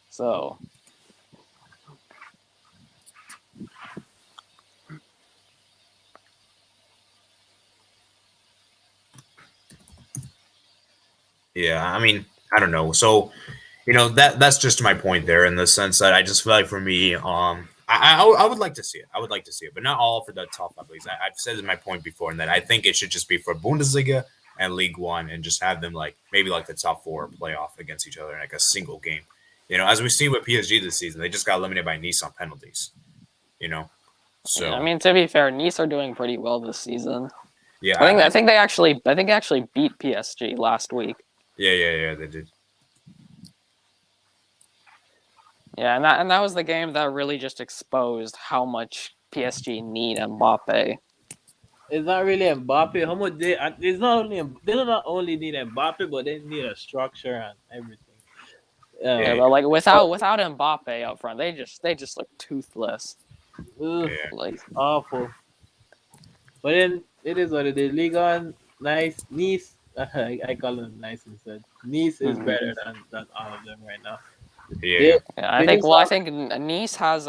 So. Yeah, I mean, I don't know. So, that's just my point there in the sense that I just feel like for me, I would like to see it. I would like to see it, but not all for the top five leagues. I've said my point before in that I think it should just be for Bundesliga and League One and just have them maybe the top four playoff against each other in a single game. As we see with PSG this season, they just got eliminated by Nice on penalties. So I mean, to be fair, Nice are doing pretty well this season. Yeah, I think they actually beat PSG last week. Yeah, they did. Yeah, and that was the game that really just exposed how much PSG need Mbappe. It's not really Mbappe. How much it's not only they don't only need Mbappe, but they need a structure and everything. Yeah, but without Mbappe up front, they just look toothless. Awful. But then it is what it is. Liga, Nice. I call them nice instead. Nice is better than all of them right now. Yeah. I think Nice has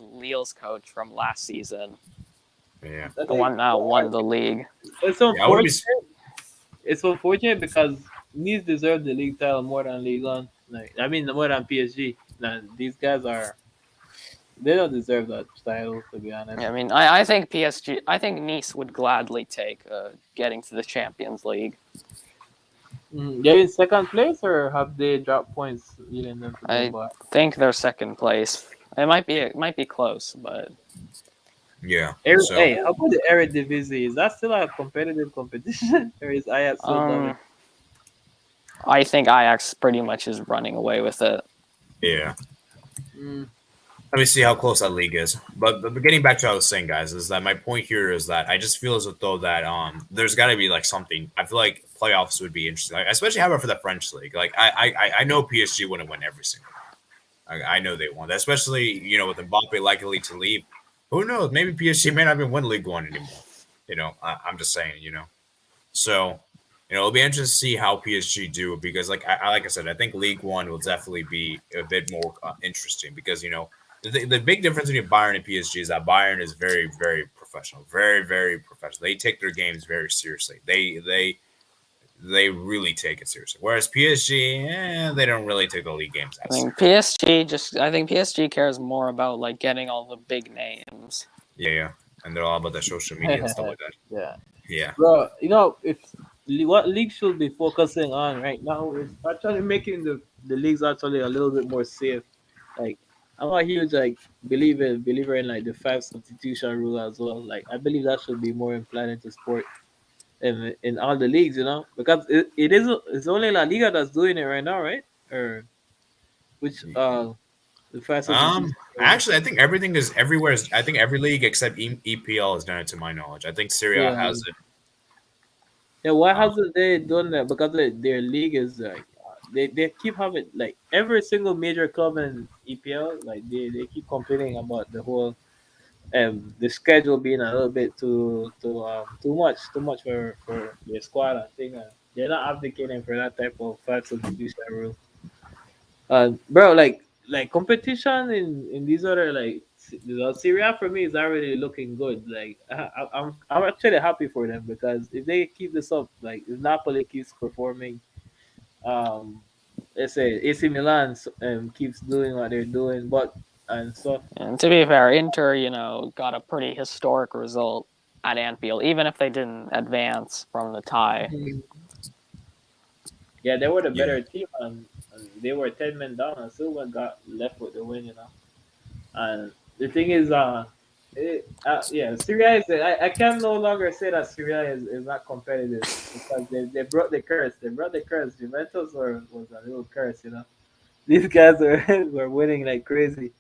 Lille's coach from last season. Yeah. The one that won the league. It's unfortunate. It's unfortunate because Nice deserve the league title more than Ligue 1. More than PSG. These guys they don't deserve that title, to be honest. Yeah, I think PSG. I think Nice would gladly take getting to the Champions League. They're in second place, or have they dropped points leading them to I think they're second place. It might be close, but yeah. Hey, how about the Eredivisie? Is that still a competitive competition, or is Ajax still dominant? I think Ajax pretty much is running away with it. Yeah. Let me see how close that league is. But getting back to what I was saying, guys, is that my point here is that I just feel as though that there's got to be something. I feel like playoffs would be interesting, especially how about for the French league. I know PSG wouldn't win every single game. I know they won't, especially with Mbappe likely to leave. Who knows? Maybe PSG may not even win League One anymore. I'm just saying. So it'll be interesting to see how PSG do because, like I said, I think League One will definitely be a bit more interesting because The big difference between Bayern and PSG is that Bayern is very, very professional, very, very professional. They take their games very seriously. They really take it seriously. Whereas PSG, they don't really take the league games. I think PSG cares more about getting all the big names. Yeah, and they're all about the social media and stuff like that. Yeah. Bro, if what league should be focusing on right now is actually making the leagues actually a little bit more safe. I'm a huge believer in the 5 substitution rule as well. I believe that should be more implanted into sport in all the leagues, because it's only La Liga that's doing it right now, right? Or which the 5 substitution. Actually, I think everything is everywhere. I think every league except EPL has done it, to my knowledge. I think Syria has it. Yeah, why hasn't they done that? Because their league is they keep having every single major club in EPL, they keep complaining about the whole the schedule being a little bit too much for their squad. I think they're not advocating for that type of five substitution rule. Bro, like competition in these other Syria for me is already looking good. Like I'm actually happy for them because if they keep this up, like if Napoli keeps performing, um, let's say AC Milan keeps doing what they're doing, but and stuff. And to be fair, Inter, got a pretty historic result at Anfield, even if they didn't advance from the tie. Yeah, they were the Yeah. better team, and they were 10 men down, and Silva got left with the win. And the thing is, yeah, Syria is. I can no longer say that Syria is not competitive because they brought the curse. They brought the curse. Juventus was a little curse. These guys were winning like crazy.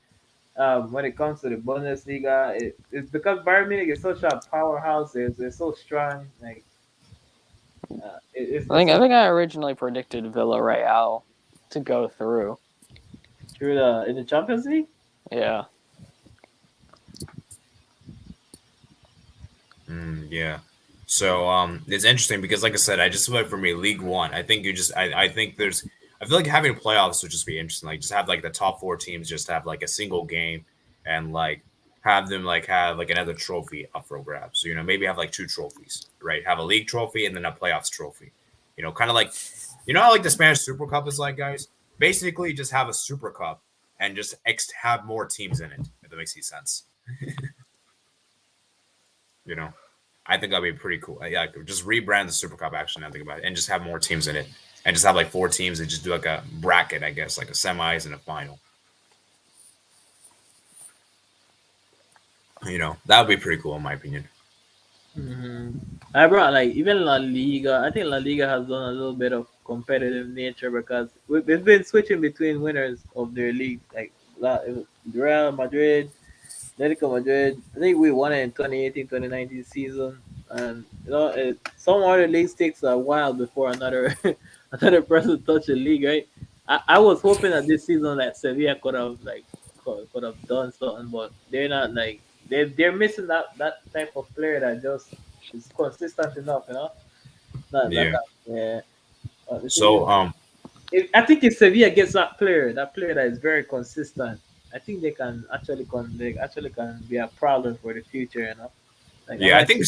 When it comes to the Bundesliga, it's because Bayern Munich is such a powerhouse. They're so strong. Like it's I think so I think I originally predicted Villarreal to go through. true in the Champions League. Yeah. Yeah. So it's interesting because, like I said, I just feel like for me, League One, I think I think I feel like having playoffs would just be interesting. Like just have like the top four teams just have like a single game and like have them like have like another trophy up for grabs. So maybe have like two trophies, right? Have a league trophy and then a playoffs trophy. Kind of like how like the Spanish Super Cup is like, guys. Basically, just have a Super Cup and just have more teams in it. If that makes any sense. You know. I think that'd be pretty cool. Yeah, just rebrand the Super Cup. Actually, now think about it, and just have more teams in it, and just have like four teams, and just do like a bracket, I guess, like a semis and a final. That would be pretty cool in my opinion. I brought like even La Liga. I think La Liga has done a little bit of competitive nature because we've been switching between winners of their league, like Real Madrid, Atletico Madrid. I think we won it in 2018-2019 season, and some other leagues takes a while before another another person touch the league, right? I was hoping that this season that Sevilla could have done something, but they're not like they're missing that type of player that just is consistent enough. Not Yeah. that, yeah. The thing is, So I think if Sevilla gets that player that is very consistent, I think they actually can be a problem for the future. Like I yeah, I might think.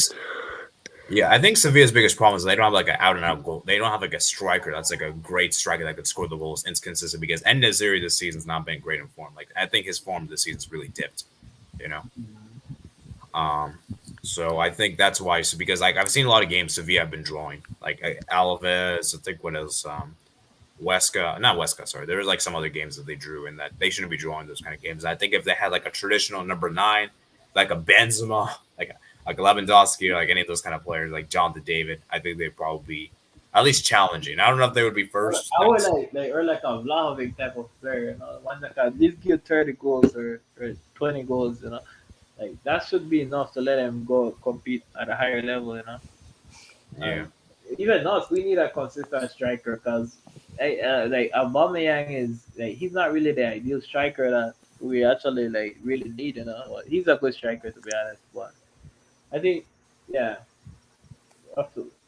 Yeah, I think Sevilla's biggest problem is they don't have like an out and out goal. They don't have like a striker that's like a great striker that could score the goals inconsistent because En-Nesyri this season's not been great in form. Like I think his form this season's really dipped. You know. Um, so I think that's why. So because like I've seen a lot of games Sevilla have been drawing, like Alaves. I think what else? Huesca, not Huesca. Sorry, there was like some other games that they drew, and that they shouldn't be drawing those kind of games. I think if they had like a traditional number 9, like a Benzema, like Lewandowski, or like any of those kind of players, like Jonathan David, I think they'd probably be at least challenging. I don't know if they would be first. I would like a Vlahovic type of player, one that can at least give 30 goals or 20 goals. Like that should be enough to let him go compete at a higher level. Yeah. Even us, we need a consistent striker because like Aubameyang is like he's not really the ideal striker that we actually like really need. But he's a good striker to be honest. But I think yeah,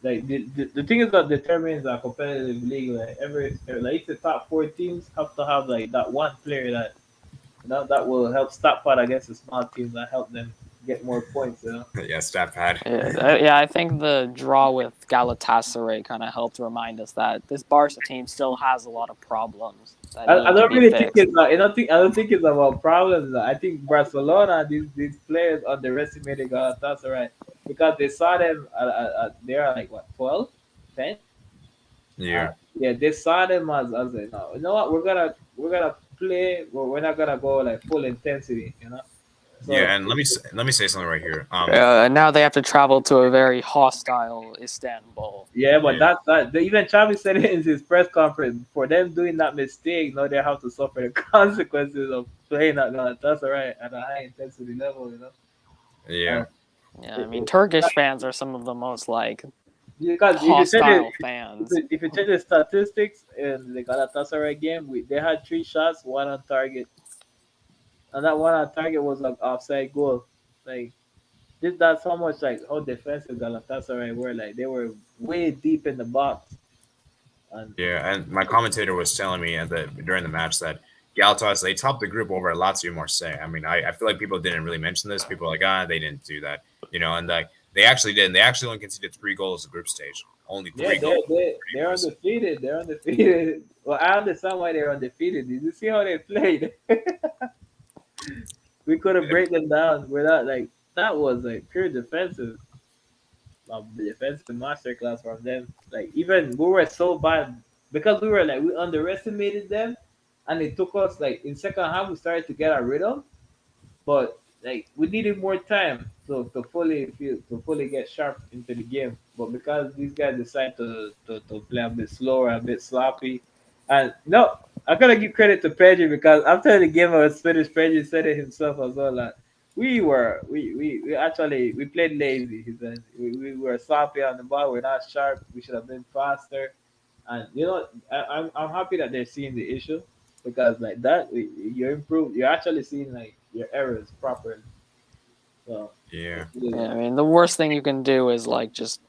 like the thing is that determines a competitive league. Like like the top 4 teams have to have like that one player that will help stop fight against the small teams that help them get more points. Yeah, stat pad. Yeah, I think the draw with Galatasaray kind of helped remind us that this Barca team still has a lot of problems that I need to don't be really think fixed. I don't think it's about problems. I think Barcelona these players underestimated Galatasaray because they saw them they are like what 12, 10. Yeah. Yeah, they saw them as no, you know what we're gonna play. We're not gonna go like full intensity. So Yeah, and let me say something right here. And now they have to travel to a very hostile Istanbul. yeah, but Yeah. even Xavi said it in his press conference. For them doing that mistake, now they have to suffer the consequences of playing at Galatasaray at a high intensity level. Yeah. Yeah, I It- mean it- Turkish fans are some of the most like because hostile fans. if you check the statistics in the Galatasaray game, they had 3 shots, one on target, and that one on target was an offside goal. Like that's how much like how defensive Galatasaray were. Like they were way deep in the box, and Yeah, and my commentator was telling me during the match that Galatasaray they topped the group over Lazio Marseille. I mean, I feel like people didn't really mention this. People are like, they didn't do that, and like they actually did. And they actually only conceded 3 goals in the group stage. Only yeah, 3 goals. they're undefeated. They're undefeated. Well, I understand why they're undefeated. Did you see how they played? We could have break them down without like that was like pure defensive masterclass from them. Like even we were so bad because we were like we underestimated them, and it took us like in second half we started to get our rhythm, but like we needed more time to fully get sharp into the game. But because these guys decide to play a bit slower, a bit sloppy, and no, I gotta give credit to Pedri because after the game was finished, Pedri said it himself as well. Like, we actually we played lazy. He said we were sloppy on the ball. We're not sharp. We should have been faster. And I'm happy that they're seeing the issue because like that you improve. You're actually seeing like your errors properly. So Yeah. Yeah, I mean, the worst thing you can do is like just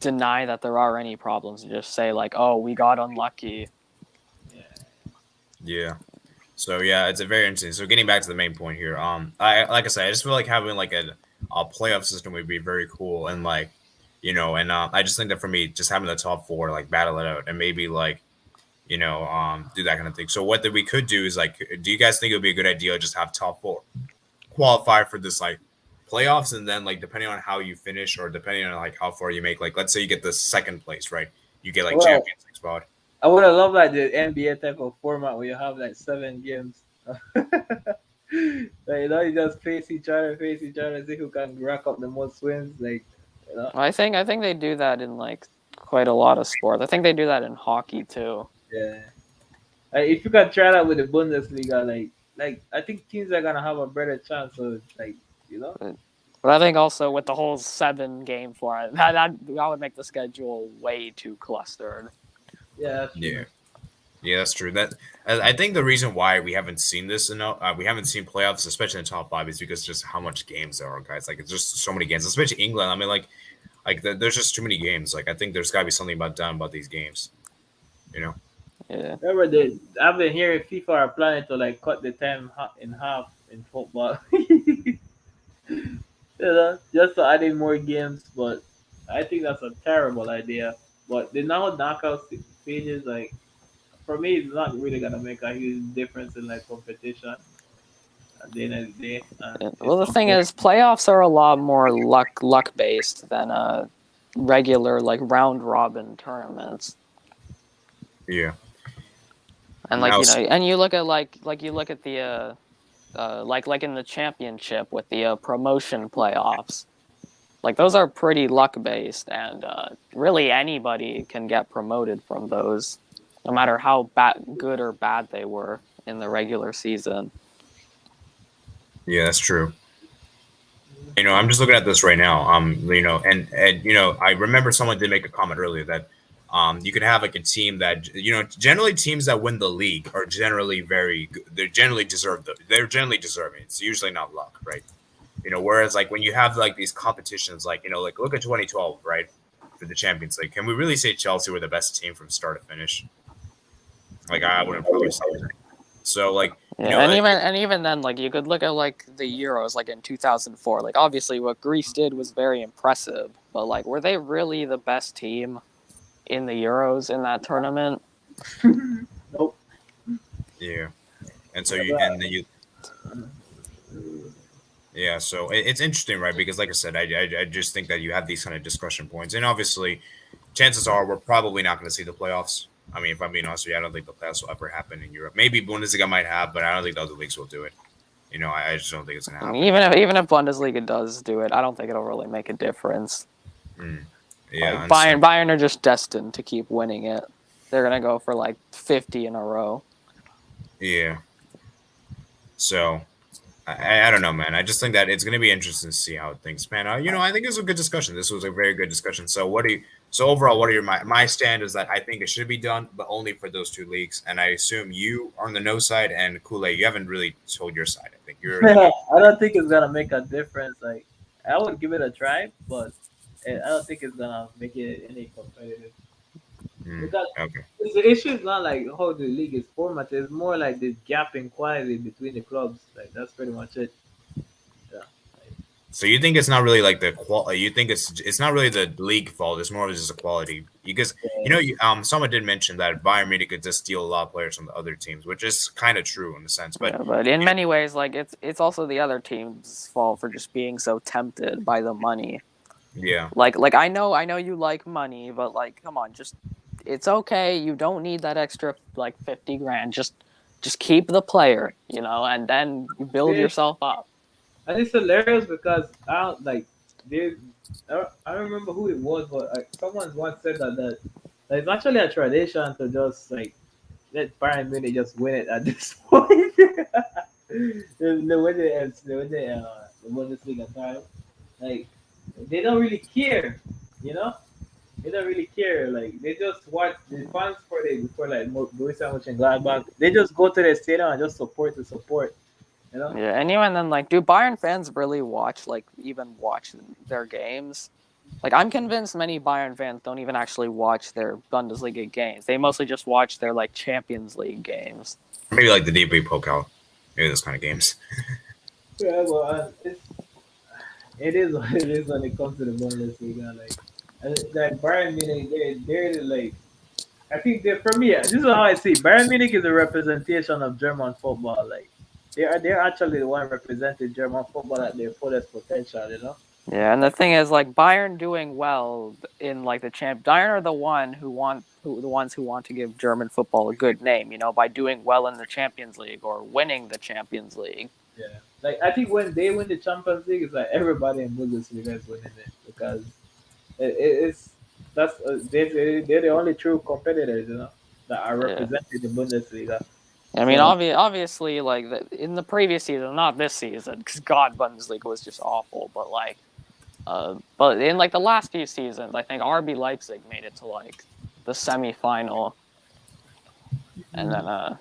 deny that there are any problems and just say like, "Oh, we got unlucky." Yeah. So yeah, it's a very interesting. So getting back to the main point here, I like I said, I just feel like having like a playoff system would be very cool, and like, and I just think that for me, just having the top four like battle it out, and maybe like, do that kind of thing. So what that we could do is like, do you guys think it would be a good idea to just have top four qualify for this like playoffs, and then like depending on how you finish or depending on like how far you make, like let's say you get the second place, right? You get like Well, Champions League spot. I would have loved like the NBA type of format where you have like 7 games. Like, you just face each other, see who can rack up the most wins. Like, you know, I think they do that in like quite a lot of sports. I think they do that in hockey too. yeah. Like, if you can try that with the Bundesliga, like I think teams are gonna have a better chance of like, you know. But I think also with the whole 7 game format, that would make the schedule way too clustered. Yeah, that's true. Yeah. Yeah, that's true. That I think the reason why we haven't seen this enough, we haven't seen playoffs, especially in the top five, is because just how much games there are, guys. Like it's just so many games, especially England. I mean, there's just too many games. Like I think there's got to be something done about these games. You know? Yeah. Remember, I've been hearing FIFA are planning to like cut the time in half in football. Just to add in more games. But I think that's a terrible idea. But the now knockout stages, like for me, it's not really gonna make a huge difference in like competition at the end of the day. And Well, the thing is, playoffs are a lot more luck based than regular like round robin tournaments. Yeah. And like and you look at you look at the like in the championship with the promotion playoffs. Like those are pretty luck based, and really anybody can get promoted from those, no matter how good or bad they were in the regular season. Yeah, that's true. I'm just looking at this right now. And I remember someone did make a comment earlier that you could have like a team that generally teams that win the league are generally very good. They're generally deserving. It's usually not luck, right? Whereas like when you have like these competitions, like like look at 2012, right, for the Champions League. Can we really say Chelsea were the best team from start to finish? Like I wouldn't probably say that. So like even then, like you could look at like the Euros, like in 2004. Like obviously, what Greece did was very impressive, but like were they really the best team in the Euros in that tournament? Nope. Yeah, and so yeah, so it's interesting, right? Because like I said, I just think that you have these kind of discussion points, and obviously, chances are we're probably not going to see the playoffs. I mean, if I'm being honest with you, I don't think the playoffs will ever happen in Europe. Maybe Bundesliga might have, but I don't think the other leagues will do it. I just don't think it's going to happen. Even if Bundesliga does do it, I don't think it'll really make a difference. Yeah, like Bayern are just destined to keep winning it. They're gonna go for like 50 in a row. Yeah. So, I don't know, man. I just think that it's going to be interesting to see how things pan out. I think it was a good discussion. This was a very good discussion. So so overall, what are my stand is that I think it should be done, but only for those two leagues. And I assume you are on the no side, and Kool-Aid, you haven't really told your side. I think you're I don't think it's gonna make a difference. Like I would give it a try, but I don't think it's gonna make it any competitive. Because okay. the issue is not like how the league is formatted. It's more like this gap in quality between the clubs. Like that's pretty much it. Yeah. Like, So you think it's not really like the quality? You think it's not really the league fault. It's more of just the quality because yeah. someone did mention that Bayern Munich could just steal a lot of players from the other teams, which is kind of true in a sense. But Yeah, but in many ways, like it's also the other team's fault for just being so tempted by the money. yeah, Like I know you like money, but like come on, just it's okay. You don't need that extra like 50 grand. Just keep the player, and then you build Fish. yourself up. And it's hilarious because I don't like they. I don't remember who it was, but like someone once said that it's actually a tradition to just like let Bayern Munich just win it at this point. The Bundesliga title. Like they don't really care, you know. They don't really care. Like they just watch the fans for like Borussia Mönchengladbach. They just go to the stadium and just support the support, you know. Yeah, and even then, like, do Bayern fans really even watch their games? Like, I'm convinced many Bayern fans don't even actually watch their Bundesliga games. They mostly just watch their like Champions League games. maybe like the DB Pokal, maybe those kind of games. Yeah, well, it is what it is when it comes to the Bundesliga. Like Bayern Munich, they're like I think they for me. This is how I see Bayern Munich is a representation of German football. Like they're actually the one representing German football at their fullest potential. You know. Yeah, and the thing is, like, Bayern doing well in like the Bayern are the ones who want to give German football a good name, by doing well in the Champions League or winning the Champions League. Yeah. Like I think when they win the Champions League, it's like everybody in Bundesliga is winning it because it's that's they're the only true competitors, that are Yeah. representing the Bundesliga. I mean, So, obviously, like in the previous season, not this season, because God, Bundesliga was just awful. But in like the last few seasons, I think RB Leipzig made it to like the semifinal, and then I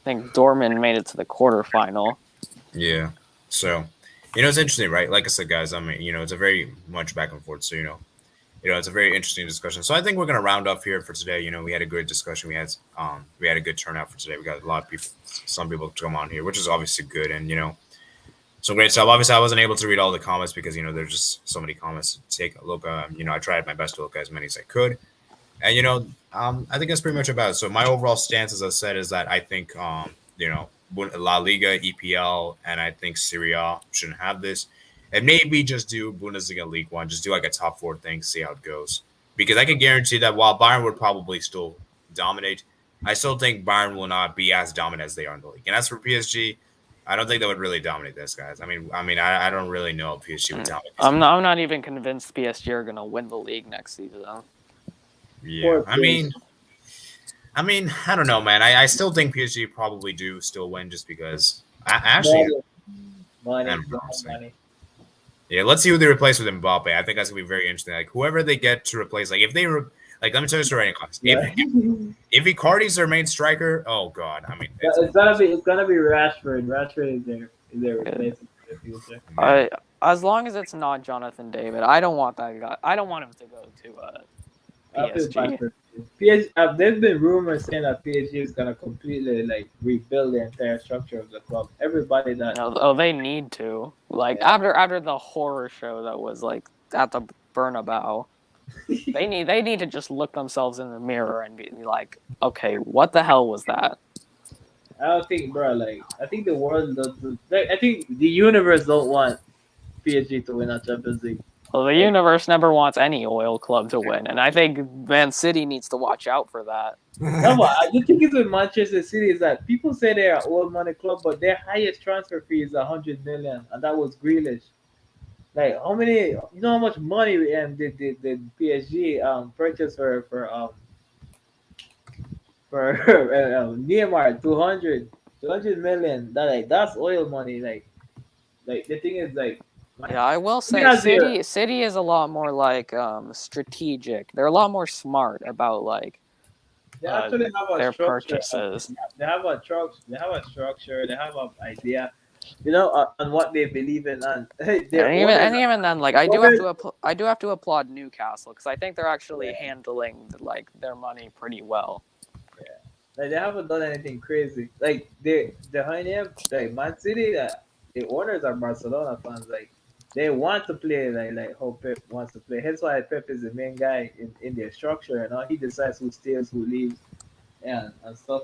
think Dortmund made it to the quarterfinal. Yeah. So, it's interesting, right? Like I said, guys, I mean, it's a very much back and forth. So, it's a very interesting discussion. So I think we're gonna round up here for today. We had a good discussion. We had a good turnout for today. We got a lot of people, some people to come on here, which is obviously good, and some great stuff. Obviously, I wasn't able to read all the comments because there's just so many comments to take a look. I tried my best to look at as many as I could, and I think that's pretty much about it. So my overall stance, as I said, is that I think La Liga, EPL, and I think Serie A shouldn't have this. And maybe just do Bundesliga League One, just do like a top four thing, see how it goes. Because I can guarantee that while Bayern would probably still dominate, I still think Bayern will not be as dominant as they are in the league. And as for PSG, I don't think they would really dominate this, guys. I don't really know if PSG would dominate. I'm not even convinced PSG are gonna win the league next season. Yeah, I don't know, man. I still think PSG probably do still win just because. Actually, money. yeah, let's see who they replace with Mbappe. I think that's gonna be very interesting. Like whoever they get to replace, like if they let me tell you the right class. Yeah. If Icardi's their main striker, oh god, it's gonna be Rashford. Rashford is their replacement for the future. As long as it's not Jonathan David, I don't want that guy. I don't want him to go to PSG. There's been rumors saying that PSG is gonna completely like rebuild the entire structure of the club. Everybody that they need to after the horror show that was like at the Bernabeu, they need to just look themselves in the mirror and be like, okay, what the hell was that? I don't think, bro. Like I think the world does. I think the universe don't want PSG to win a Champions League. Well, the universe never wants any oil club to win, and I think Man City needs to watch out for that. No, the thing is with Manchester City is that people say they're an old money club, but their highest transfer fee is 100 million, and that was Grealish. Like how many? You know how much money did PSG purchase for Neymar 200 million. That's oil money. Like Like the thing is like, Yeah, I will City say has their City is a lot more like strategic. They're a lot more smart about like they uh, actually have a their structure. purchases. They have a truck. They have a structure. They have an idea, on what they believe in, and hey, their owners. And even then, like Owners, I do have to applaud Newcastle because I think they're actually yeah, handling like their money pretty well. yeah. Like they haven't done anything crazy. Like they behind them, like Man City, the owners are Barcelona fans. Like they want to play like how Pep wants to play. Hence why Pep is the main guy in their structure, and he decides who stays, who leaves, and stuff.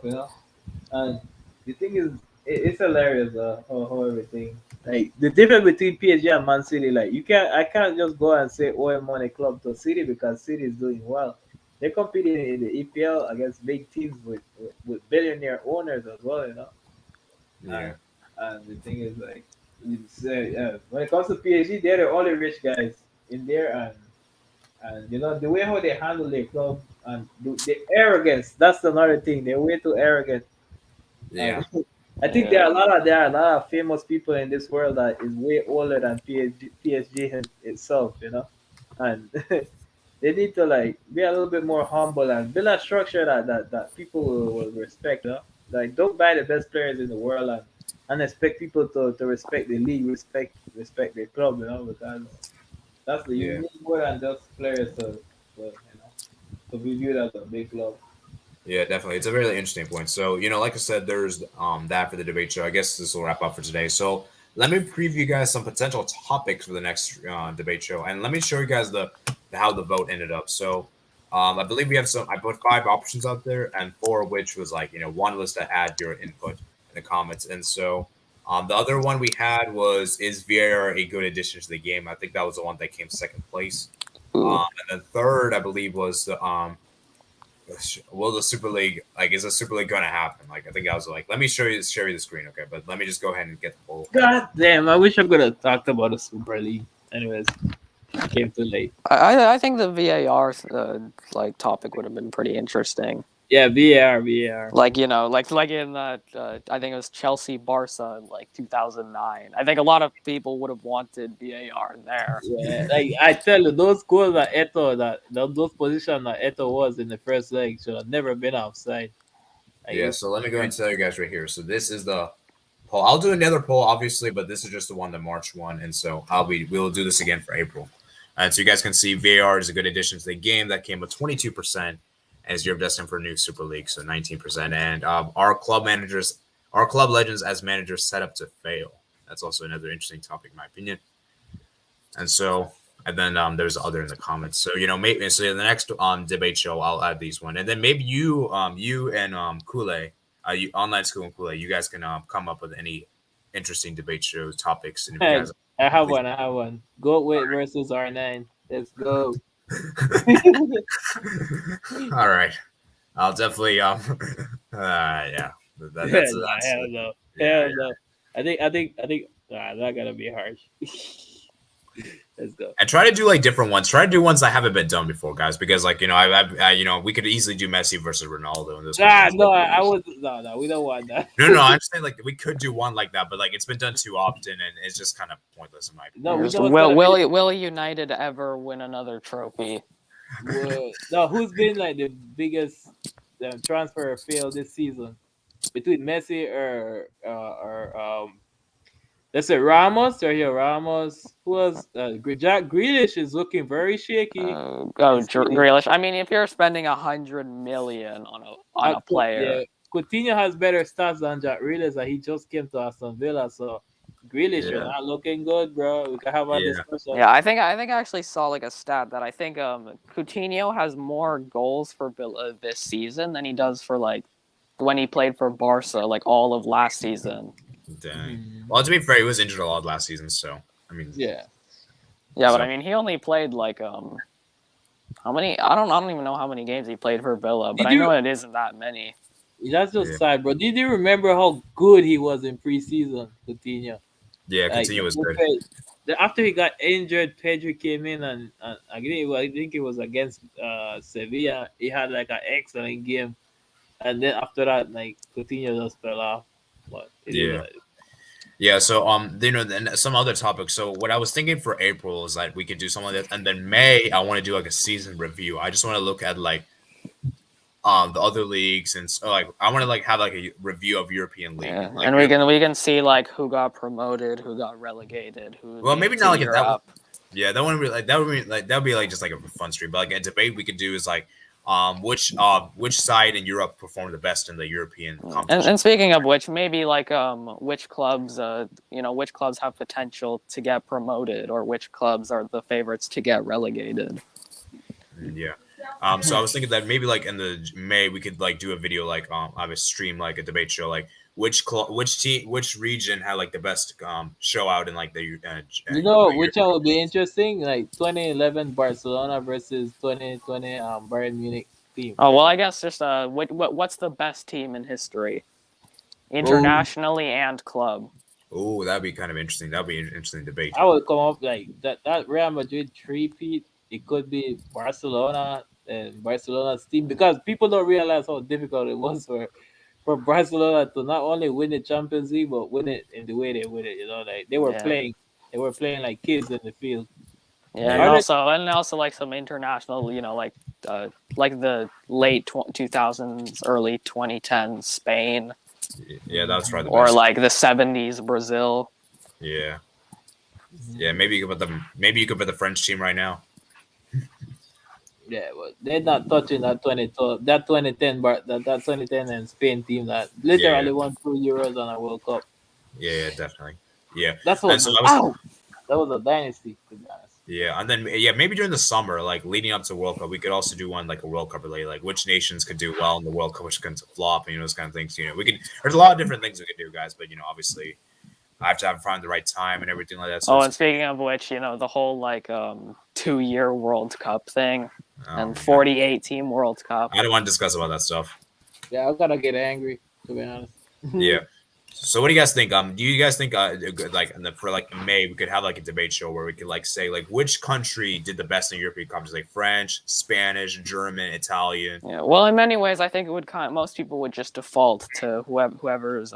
And the thing is, it's hilarious how everything. Like the difference between PSG and Man City, like I can't just go and say, "Oh, I'm on a club to City," because City is doing well. They're competing in the EPL against big teams with billionaire owners as well, Yeah. And the thing is, like, when it comes to PSG, they're the only rich guys in there, and the way how they handle their club and the arrogance. That's another thing. They're way too arrogant. Yeah. I think there are a lot of famous people in this world that is way older than PSG itself, and they need to like be a little bit more humble and build a structure that people will respect. Like don't buy the best players in the world and expect people to respect the league, respect their club, because you Yeah. need more than just players to be viewed as a big club. Yeah, definitely. It's a really interesting point. So, like I said, there's that for the debate show. I guess this will wrap up for today. So, let me preview you guys some potential topics for the next debate show, and let me show you guys the how the vote ended up. So, I believe we have some. I put 5 options out there, and 4 of which was like one was to add your input in the comments, and so the other one we had was is VAR a good addition to the game? I think that was the one that came second place. Ooh. And then third, I believe, was the will the Super League is the Super League going to happen? Like I think I was like, let me show you the screen, okay? But let me just go ahead and get the poll. God damn! I wish I could have talked about the Super League. Anyways, came too late. I think the VAR like topic would have been pretty interesting. Yeah, VAR. Like like in that I think it was Chelsea Barca in like 2009. I think a lot of people would have wanted VAR there. Yeah, like I tell you, those goals that those positions that Eto was in the first leg should have never been offside. Like, Yeah, so let me go ahead and tell you guys right here. So this is the poll. I'll do another poll, obviously, but this is just the one that March won, and so we'll do this again for April. And so you guys can see VAR is a good addition to the game. That came with 22%, as you're destined for a new Super League, so 19%. And our club legends as managers set up to fail. That's also another interesting topic, in my opinion. And so, and then there's other in the comments. So maybe so in the next debate show, I'll add these one, and then maybe you and Kool-Aid, you online school and Kool-Aid, you guys can come up with any interesting debate show topics. And if you hey, guys, I have one. Goatweight versus R9. Let's go. all right, I'll definitely yeah, that's Hell no. yeah, Hell no. I think that gotta be harsh. Let's go. And try to do like different ones. Try to do ones that haven't been done before, guys. Because we could easily do Messi versus Ronaldo in this. No, I was no. We don't want that. No. I'm just saying like we could do one like that, but like it's been done too often, and it's just kind of pointless in my opinion. No, we don't. Will United ever win another trophy? No, who's been like the biggest transfer fail this season between Messi or let's say Sergio Ramos. Who was Jack Grealish is looking very shaky. Grealish. I mean, if you're spending 100 million on a player, yeah, Coutinho has better stats than Jack Grealish, and he just came to Aston Villa. So Grealish, you're not looking good, bro. We can have a discussion. Yeah, I think I actually saw like a stat that I think Coutinho has more goals for Villa this season than he does for like when he played for Barca, like all of last season. Dang. Well, to be fair, he was injured a lot last season, so I mean, but I mean, he only played like how many? I don't even know how many games he played for Villa, but I know it isn't that many. That's just sad, bro. Did you remember how good he was in preseason, Coutinho? Yeah, Coutinho was good. After he got injured, Pedri came in and I think it was against Sevilla. He had like an excellent game, and then after that, like Coutinho just fell off. But Yeah, so then some other topics. So what I was thinking for April is like we could do something like that, and then May I want to do like a season review. I just want to look at like the other leagues and so like I want to like have like a review of European league. Yeah, Like, and we can see like who got promoted, who got relegated, who well, made maybe it not to like that. Europe. Yeah, that wouldn't be like that would be like that would be like just like a fun stream. But like a debate we could do is like which side in Europe performed the best in the European competition. And speaking of which, maybe like which clubs which clubs have potential to get promoted or which clubs are the favorites to get relegated. Yeah. So I was thinking that maybe like in the May we could like do a video like have a stream like a debate show like which region had like the best show out in like the You know, which one would be interesting? Like 2011 Barcelona versus 2020 Bayern Munich team. Oh well, I guess just what's the best team in history, internationally and club? Oh, that'd be kind of interesting. That'd be an interesting debate. I would come up like that Real Madrid three-peat. It could be Barcelona and Barcelona's team because people don't realize how difficult it was for Barcelona to not only win the Champions League but win it in the way they win it. You know, like they were playing like kids in the field. Yeah, and also like some international, like the late 2000s, early 2010s Spain. Yeah, that's right. Or like the 70s Brazil. Yeah. Yeah, maybe you could put the French team right now. Yeah, but they're not touching that 2010 that 2010 and Spain team that literally won 2 Euros and a World Cup. Yeah, definitely. Yeah, that's what. That was a dynasty, to be honest. Yeah, and then maybe during the summer, like leading up to World Cup, we could also do one like a World Cup related, like which nations could do well in the World Cup, which can flop, and those kind of things. We could. There's a lot of different things we could do, guys, but obviously, I have to find the right time and everything like that. So and speaking of which, the whole like 2-year World Cup thing and 48 team World Cup. I don't want to discuss about that stuff. Yeah, I'm gonna get angry, to be honest. Yeah. So what do you guys think? Do you guys think like for like May we could have like a debate show where we could like say like which country did the best in European competitions, like French, Spanish, German, Italian? Yeah. Well, in many ways, I think it would most people would just default to whoever's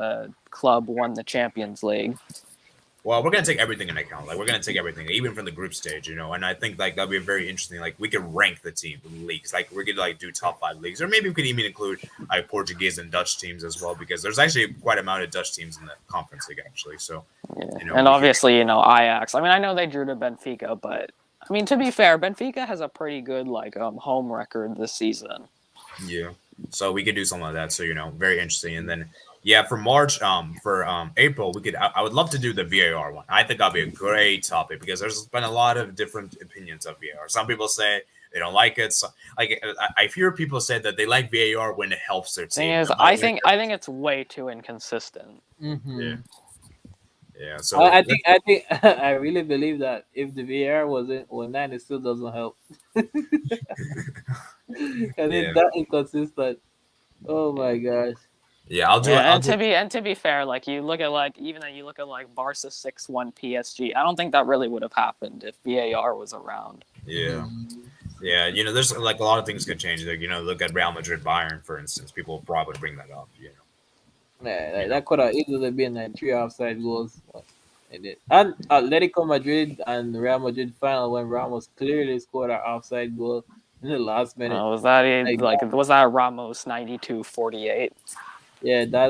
club won the Champions League. Well, we're gonna take everything into account. Like we're gonna take everything, even from the group stage, And I think like that'd be very interesting. Like we could rank the leagues. Like we could like do top 5 leagues, or maybe we could even include like Portuguese and Dutch teams as well, because there's actually quite a amount of Dutch teams in the Conference League actually. So, and obviously Ajax. I mean, I know they drew to Benfica, but I mean to be fair, Benfica has a pretty good like home record this season. Yeah, so we could do something like that. So very interesting, and then. Yeah, for March, for April, we could. I would love to do the VAR one. I think that'd be a great topic because there's been a lot of different opinions of VAR. Some people say they don't like it. So, like I hear people say that they like VAR when it helps their team. Thing is, I think it's way too inconsistent. Mm-hmm. Yeah. So I think I really believe that if the VAR wasn't online, it still doesn't help. And it's that inconsistent. Oh my gosh. Yeah, I'll do it. And to be fair, like you look at like Barca 6-1 PSG. I don't think that really would have happened if VAR was around. Yeah. Yeah, there's like a lot of things could change. Like, look at Real Madrid Bayern, for instance. People probably would bring that up, Yeah, that could have easily been like 3 offside goals. And Atletico Madrid and Real Madrid final when Ramos clearly scored an offside goal in the last minute. Was that Ramos 92-48? Yeah, that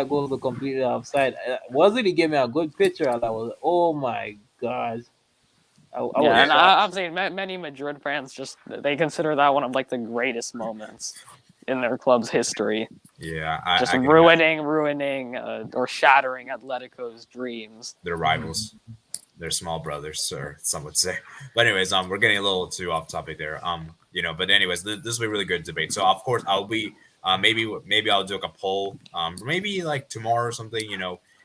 goal was completely offside. Wasn't he gave me a good picture? And I was, oh my gosh. I've seen many Madrid fans they consider that one of like the greatest moments in their club's history. Yeah, ruining or shattering Atletico's dreams. Their rivals, their small brothers, or some would say. But anyways, we're getting a little too off topic there. But anyways, this will be a really good debate. So of course I'll be. Maybe I'll do like a poll, maybe like tomorrow or something,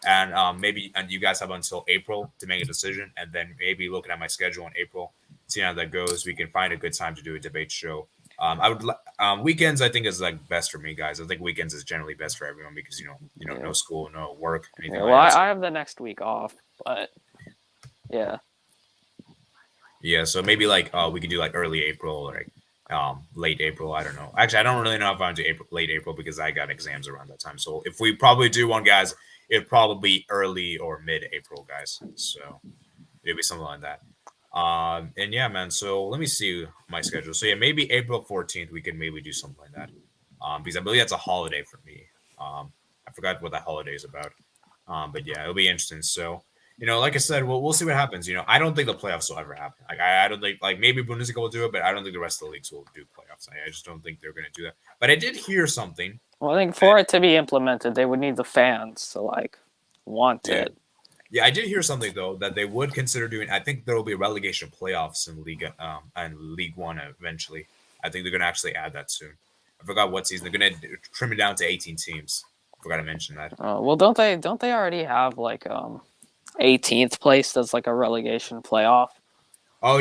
and you guys have until April to make a decision, and then maybe looking at my schedule in April, seeing how that goes, we can find a good time to do a debate show. I would weekends I think is like best for me, guys. I think weekends is generally best for everyone because no school, no work, anything. Yeah, well, I have the next week off, but yeah. Yeah, so maybe like we could do like early April or like late April. I don't know. Actually, I don't really know if I'm to late April because I got exams around that time. So if we probably do one, guys, it'd probably be early or mid-April, guys. So it'll be something like that. And yeah, man. So let me see my schedule. So yeah, maybe April 14th we could maybe do something like that. Because I believe that's a holiday for me. I forgot what that holiday is about. But yeah, it'll be interesting. So like I said, we'll see what happens. I don't think the playoffs will ever happen. Like I don't think like maybe Bundesliga will do it, but I don't think the rest of the leagues will do playoffs. I just don't think they're going to do that. But I did hear something. Well, I think for it to be implemented, they would need the fans to like want it. Yeah, I did hear something though that they would consider doing. I think there will be relegation playoffs in Liga and League One eventually. I think they're going to actually add that soon. I forgot what season they're going to trim it down to 18 teams. Forgot to mention that. Well, don't they already have like 18th place as like a relegation playoff? Oh,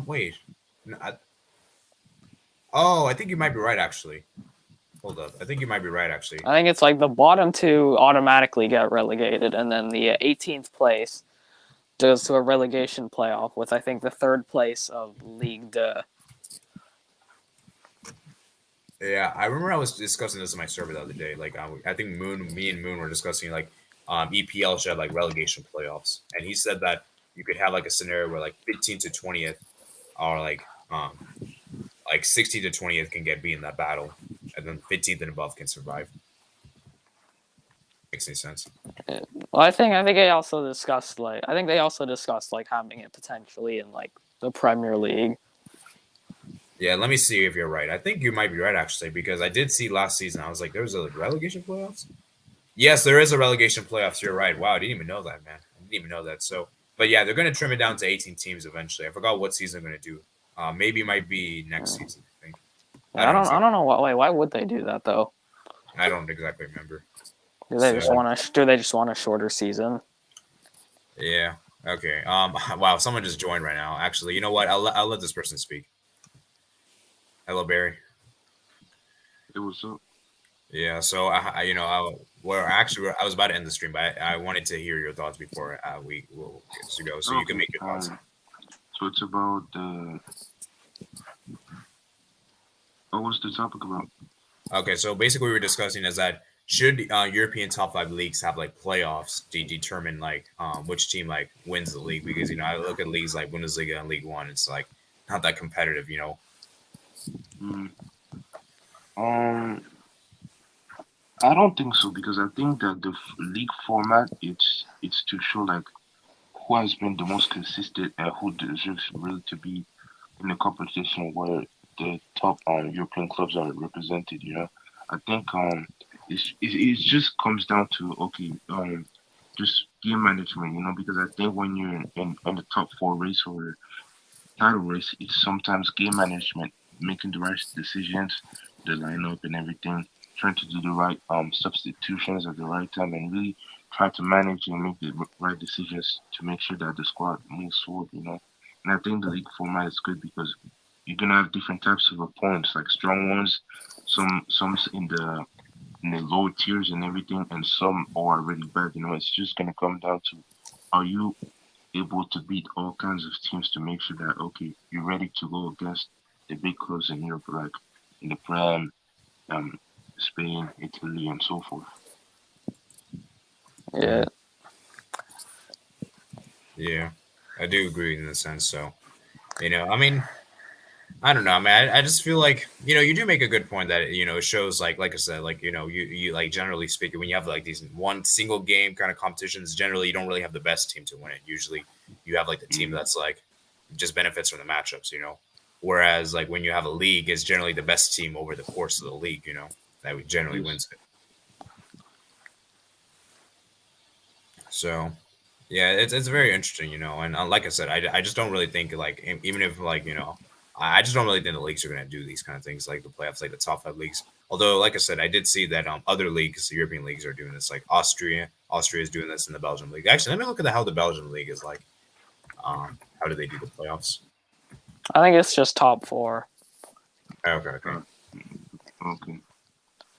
wait. I think you might be right actually. Hold up. I think you might be right actually. I think it's like the bottom two automatically get relegated, and then the 18th place goes to a relegation playoff with I think the third place of Ligue 2. Yeah, I remember I was discussing this in my server the other day. Like, I think me and Moon were discussing like EPL should have like relegation playoffs, and he said that you could have like a scenario where like 15th to 20th or like 16th to 20th can get beat in that battle, and then 15th and above can survive. Makes any sense? Well, I think they also discussed like having it potentially in like the Premier League. Yeah, let me see if you're right. I think you might be right actually, because I did see last season. I was like, there's a relegation playoffs. Yes, there is a relegation playoffs. You're right. Wow, I didn't even know that, man. I didn't even know that. So, but yeah, they're going to trim it down to 18 teams eventually. I forgot what season they're going to do. Maybe it might be next season. I think. I don't know why would they do that though? I don't exactly remember. Do they just want a shorter season? Yeah. Okay. Wow. Someone just joined right now. Actually, you know what? I'll let this person speak. Hello, Barry. Hey, what's up? Yeah. So I was about to end the stream, but I wanted to hear your thoughts before we will get to go, so you can make your thoughts. So it's about what was the topic about? Okay. So basically, we were discussing is that should European top 5 leagues have like playoffs to determine like which team like wins the league? Because I look at leagues like Bundesliga and League One, it's like not that competitive, I don't think so, because I think that the league format it's to show like who has been the most consistent and who deserves really to be in the competition where the top European clubs are represented. I think it just comes down to just game management. Because I think when you're in the top 4 race or title race, it's sometimes game management, making the right decisions, the lineup and everything, trying to do the right substitutions at the right time, and really try to manage and make the right decisions to make sure that the squad moves forward. And I think the league format is good because you're gonna have different types of opponents, like strong ones, some in the lower tiers and everything, and some are really bad. It's just gonna come down to, are you able to beat all kinds of teams to make sure that you're ready to go against the big clubs in Europe, like in the Prem, Spain, Italy, and so forth. Yeah. Yeah, I do agree in a sense. So, I mean, I don't know. I mean, I just feel like, you do make a good point that, it shows like I said, like, you like generally speaking, when you have like these one single game kind of competitions, generally you don't really have the best team to win it. Usually you have like the team that's like just benefits from the matchups, whereas like when you have a league, it's generally the best team over the course of the league, that generally wins it. So yeah, it's very interesting, and like I said, I just don't really think like, even if like, I just don't really think the leagues are going to do these kind of things like the playoffs, like the top 5 leagues. Although, like I said, I did see that other leagues, the European leagues, are doing this. Like Austria is doing this in the Belgian league. Actually, let me look at how the Belgian league is like. How do they do the playoffs? I think it's just top 4. Okay. Okay.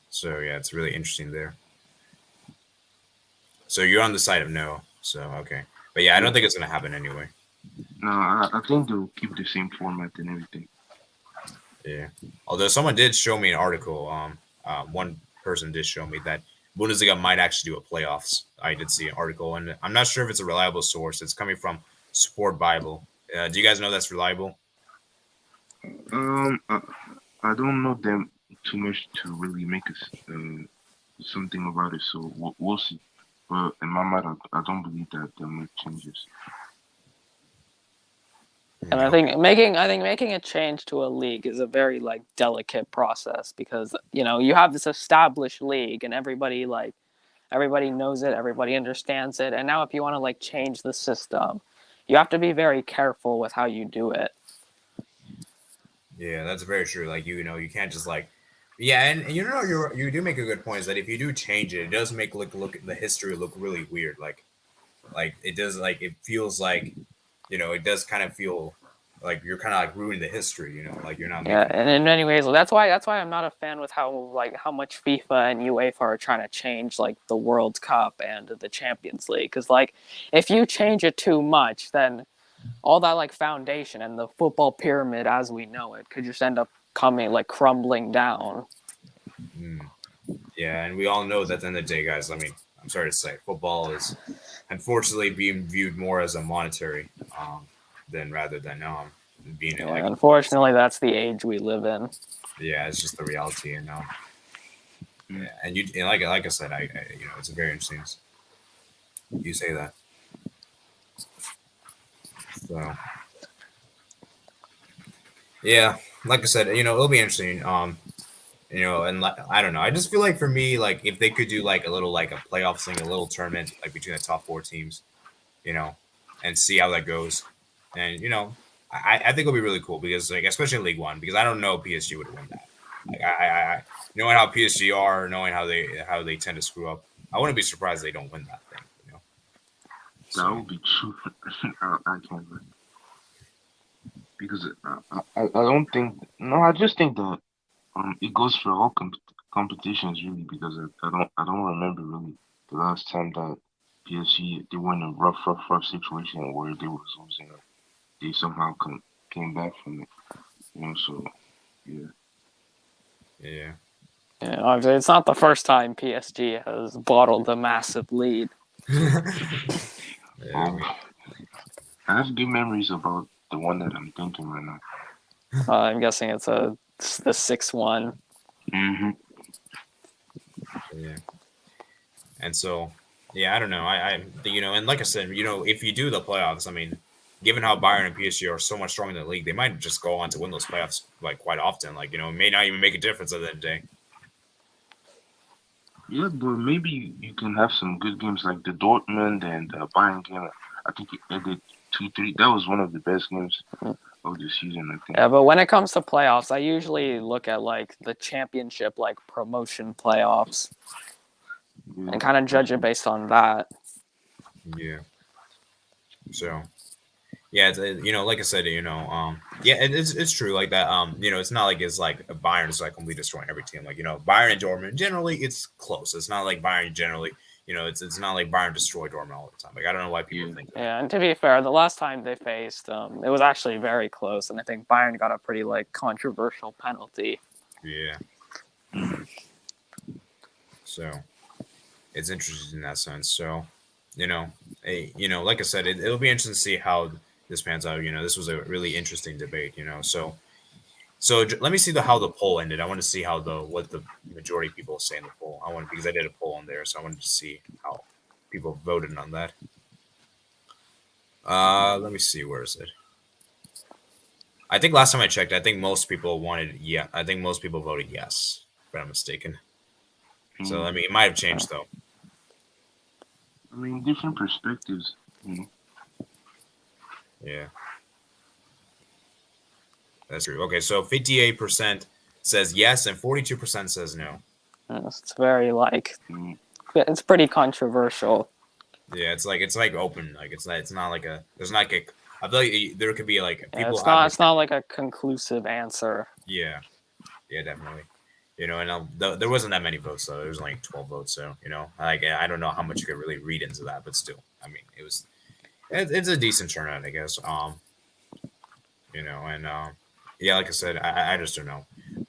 So yeah, it's really interesting there. So you're on the side of no. So okay, but yeah, I don't think it's going to happen anyway. No, I think they'll keep the same format and everything. Yeah. Although someone did show me an article, one person did show me that Bundesliga might actually do a playoffs. I did see an article, and I'm not sure if it's a reliable source. It's coming from Sport Bible. Do you guys know that's reliable? I don't know them too much to really make something about it, so we'll see. But in my mind, I don't believe that they'll make changes. And I think making a change to a league is a very like delicate process because you have this established league and everybody knows it, everybody understands it, and now if you want to like change the system, you have to be very careful with how you do it. Yeah, that's very true. Like you can't just like, yeah, and you do make a good point. Is that if you do change it, it does make look the history look really weird. Like it does like it feels like it does kind of feel like you're kind of like ruining the history. Like you're not. Yeah, and in many ways, that's why I'm not a fan with how much FIFA and UEFA are trying to change like the World Cup and the Champions League. Because like if you change it too much, then all that like foundation and the football pyramid as we know it could just end up crumbling down. Yeah, and we all know that at the end of the day, guys. I mean, I'm sorry to say, football is unfortunately being viewed more as a monetary than rather than being like. Unfortunately, that's the age we live in. Yeah, it's just the reality, and yeah, and like I said, I it's a very interesting. You say that. So, yeah, like I said, it'll be interesting. And I don't know. I just feel like for me, like if they could do like a little like a playoff thing, a little tournament like between the top 4 teams, and see how that goes. And I think it'll be really cool because like especially in League One, because I don't know if PSG would win that. Like I knowing how PSG are, knowing how they tend to screw up, I wouldn't be surprised they don't win that thing. That would be true. I can't. Because I don't think. No, I just think that it goes for all competitions really. Because I don't remember really the last time that PSG they were in a rough situation where they was losing. They somehow came back from it. So yeah. Yeah. Yeah, it's not the first time PSG has bottled a massive lead. Yeah, I have good memories about the one that I'm thinking right now. I'm guessing it's the 6-1. Mm-hmm. Yeah. And so, yeah, I don't know. I and like I said, if you do the playoffs, I mean, given how Bayern and PSG are so much stronger in the league, they might just go on to win those playoffs like quite often. Like it may not even make a difference at the end of the day. Yeah, but maybe you can have some good games like the Dortmund and Bayern game. I think it ended 2-3. That was one of the best games of the season, I think. Yeah, but when it comes to playoffs, I usually look at like the championship, like promotion playoffs, and kind of judge it based on that. Yeah. So, yeah, it's, like I said, yeah, it's true like that. It's not like it's like Bayern is like completely destroying every team. Like Bayern and Dortmund generally it's close. It's not like Bayern generally. It's not like Bayern destroyed Dortmund all the time. Like I don't know why people think that. Yeah, and to be fair, the last time they faced, it was actually very close, and I think Bayern got a pretty like controversial penalty. Yeah. So, it's interesting in that sense. So, like I said, it'll be interesting to see how this pans out. This was a really interesting debate. So let me see how the poll ended. I want to see what the majority of people say in the poll. Because I did a poll on there, so I wanted to see how people voted on that. Let me see. Where is it? I think last time I checked, I think most people voted yes, if I'm mistaken. So I mean, it might have changed though. I mean, different perspectives. Yeah. That's true. Okay, so 58% says yes and 42% says no. It's very it's pretty controversial. Yeah, it's like open. Like it's not like there's not like I feel like there could be like people. It's not like a conclusive answer. Yeah, definitely. And there wasn't that many votes though. There was only 12 votes. So like I don't know how much you could really read into that, but still, I mean, it's a decent turnout, I guess. Yeah, like I said, I just don't know.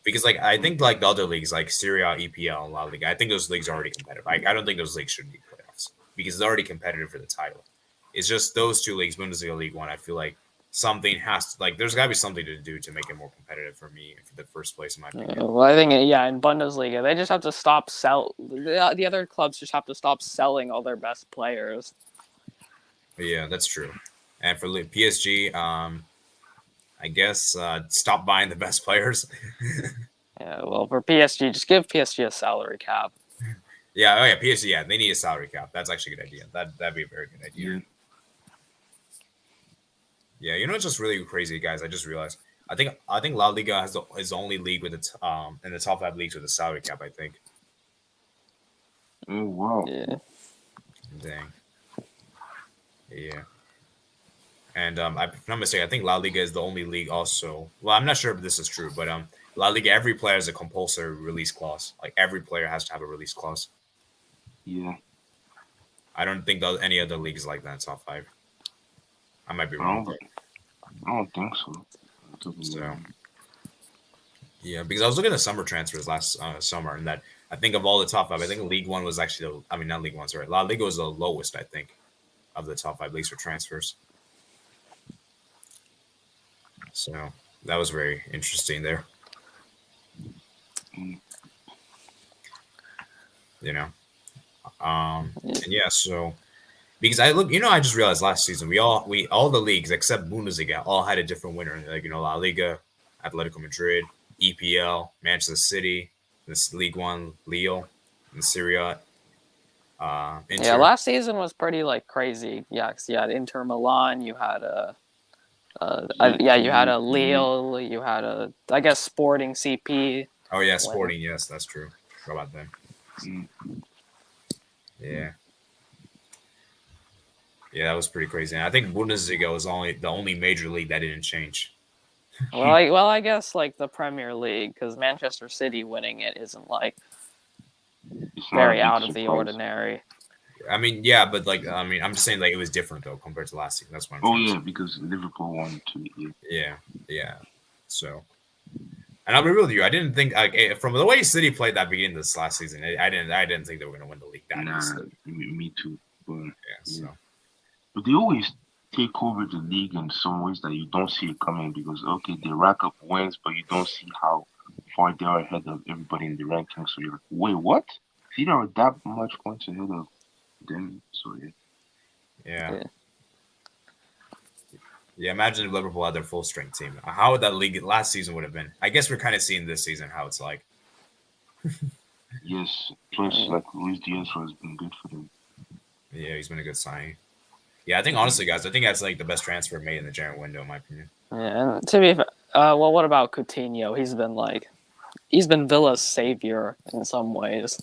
because like I think like the other leagues like Serie A, EPL, and La Liga, I think those leagues are already competitive. I don't think those leagues should be playoffs because they're already competitive for the title. It's just those two leagues, Bundesliga, League One. I feel like something has to there's got to be something to do to make it more competitive for me for the first place in my opinion. Well, I think in Bundesliga they just have to stop the other clubs just have to stop selling all their best players. But yeah, that's true. And for PSG, I guess stop buying the best players. Yeah, well, for PSG, just give PSG a salary cap. Yeah, PSG. Yeah, they need a salary cap. That's actually a good idea. That'd be a very good idea. Yeah, you know what's just really crazy, guys? I just realized. I think La Liga is the only league with in the top 5 leagues with a salary cap. I think. Oh wow. Yeah. Dang. Yeah. And if I'm not mistaken, I think La Liga is the only league also. Well, I'm not sure if this is true, but La Liga, every player has a compulsory release clause. Like every player has to have a release clause. Yeah. I don't think any other league is like that in top 5. I might be wrong. I don't think so. So, yeah, because I was looking at summer transfers last summer, and that I think of all the top 5, I think League One was actually not League One, sorry, La Liga was the lowest, I think, of the top 5 leagues for transfers. So that was very interesting there. You know, and yeah, so because I just realized last season all the leagues except Bundesliga all had a different winner. Like La Liga, Atletico Madrid, EPL, Manchester City, this League One, Lille, and Syria. Inter. Yeah, last season was pretty crazy. Yeah, 'cause you had Inter Milan, you had you had a Lille, you had I guess Sporting CP. Oh yeah, Sporting. Yes, that's true. How about them? Yeah. Yeah, that was pretty crazy. And I think Bundesliga was the only major league that didn't change. Well, I guess the Premier League, because Manchester City winning it isn't very out of the ordinary. I mean, yeah, but I'm just saying it was different though compared to last season. That's what I'm saying. Oh yeah, because Liverpool won too. Yeah. So, and I'll be real with you. I didn't think from the way City played that beginning of this last season, I didn't think they were going to win the league that easily. Me too. But, So. But they always take over the league in some ways that you don't see it coming because they rack up wins, but you don't see how far they are ahead of everybody in the rankings. So you're like, wait, what? See, they are that much points ahead of them. So yeah. Imagine if Liverpool had their full strength team. How would that league last season would have been? I guess we're kind of seeing this season how it's like. Yes, plus Luis Diaz has been good for them. Yeah, he's been a good signing. Yeah, I think honestly, guys, I think that's the best transfer made in the January window, in my opinion. Yeah, and to be well, what about Coutinho? He's been Villa's savior in some ways.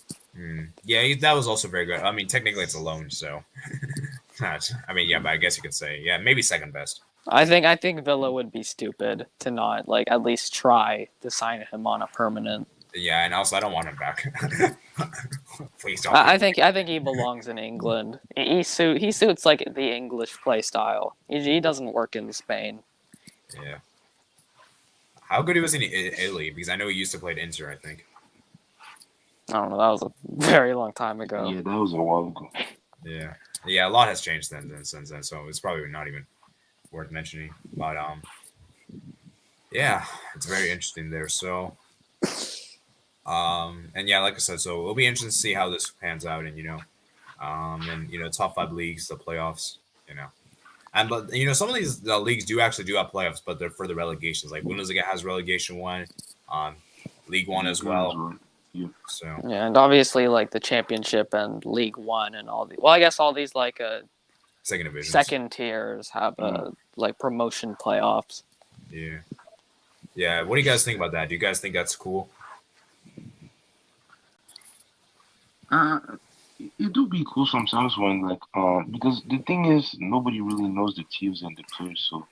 Yeah, that was also very good. I mean, technically it's a loan, so. But I guess you could say, maybe second best. I think Villa would be stupid to not at least try to sign him on a permanent. Yeah, and also I don't want him back. Please don't. I think he belongs in England. He suits the English play style. He doesn't work in Spain. Yeah. How good he was in Italy? Because I know he used to play at Inter, I think. I don't know. That was a very long time ago. Yeah, that was a while ago. Yeah. Yeah, a lot has changed since then, so it's probably not even worth mentioning. But yeah, it's very interesting there. So and yeah, like I said, so it'll be interesting to see how this pans out, and top 5 leagues, the playoffs, and but some of these leagues do have playoffs, but they're for the relegations. Like Bundesliga has relegation 1, League 1 as well. Yeah. So yeah, and obviously the Championship and League 1 and all the I guess all these second divisions, second tiers have promotion playoffs. Yeah. Yeah. What do you guys think about that? Do you guys think that's cool? It do be cool sometimes when because the thing is nobody really knows the teams and the players, so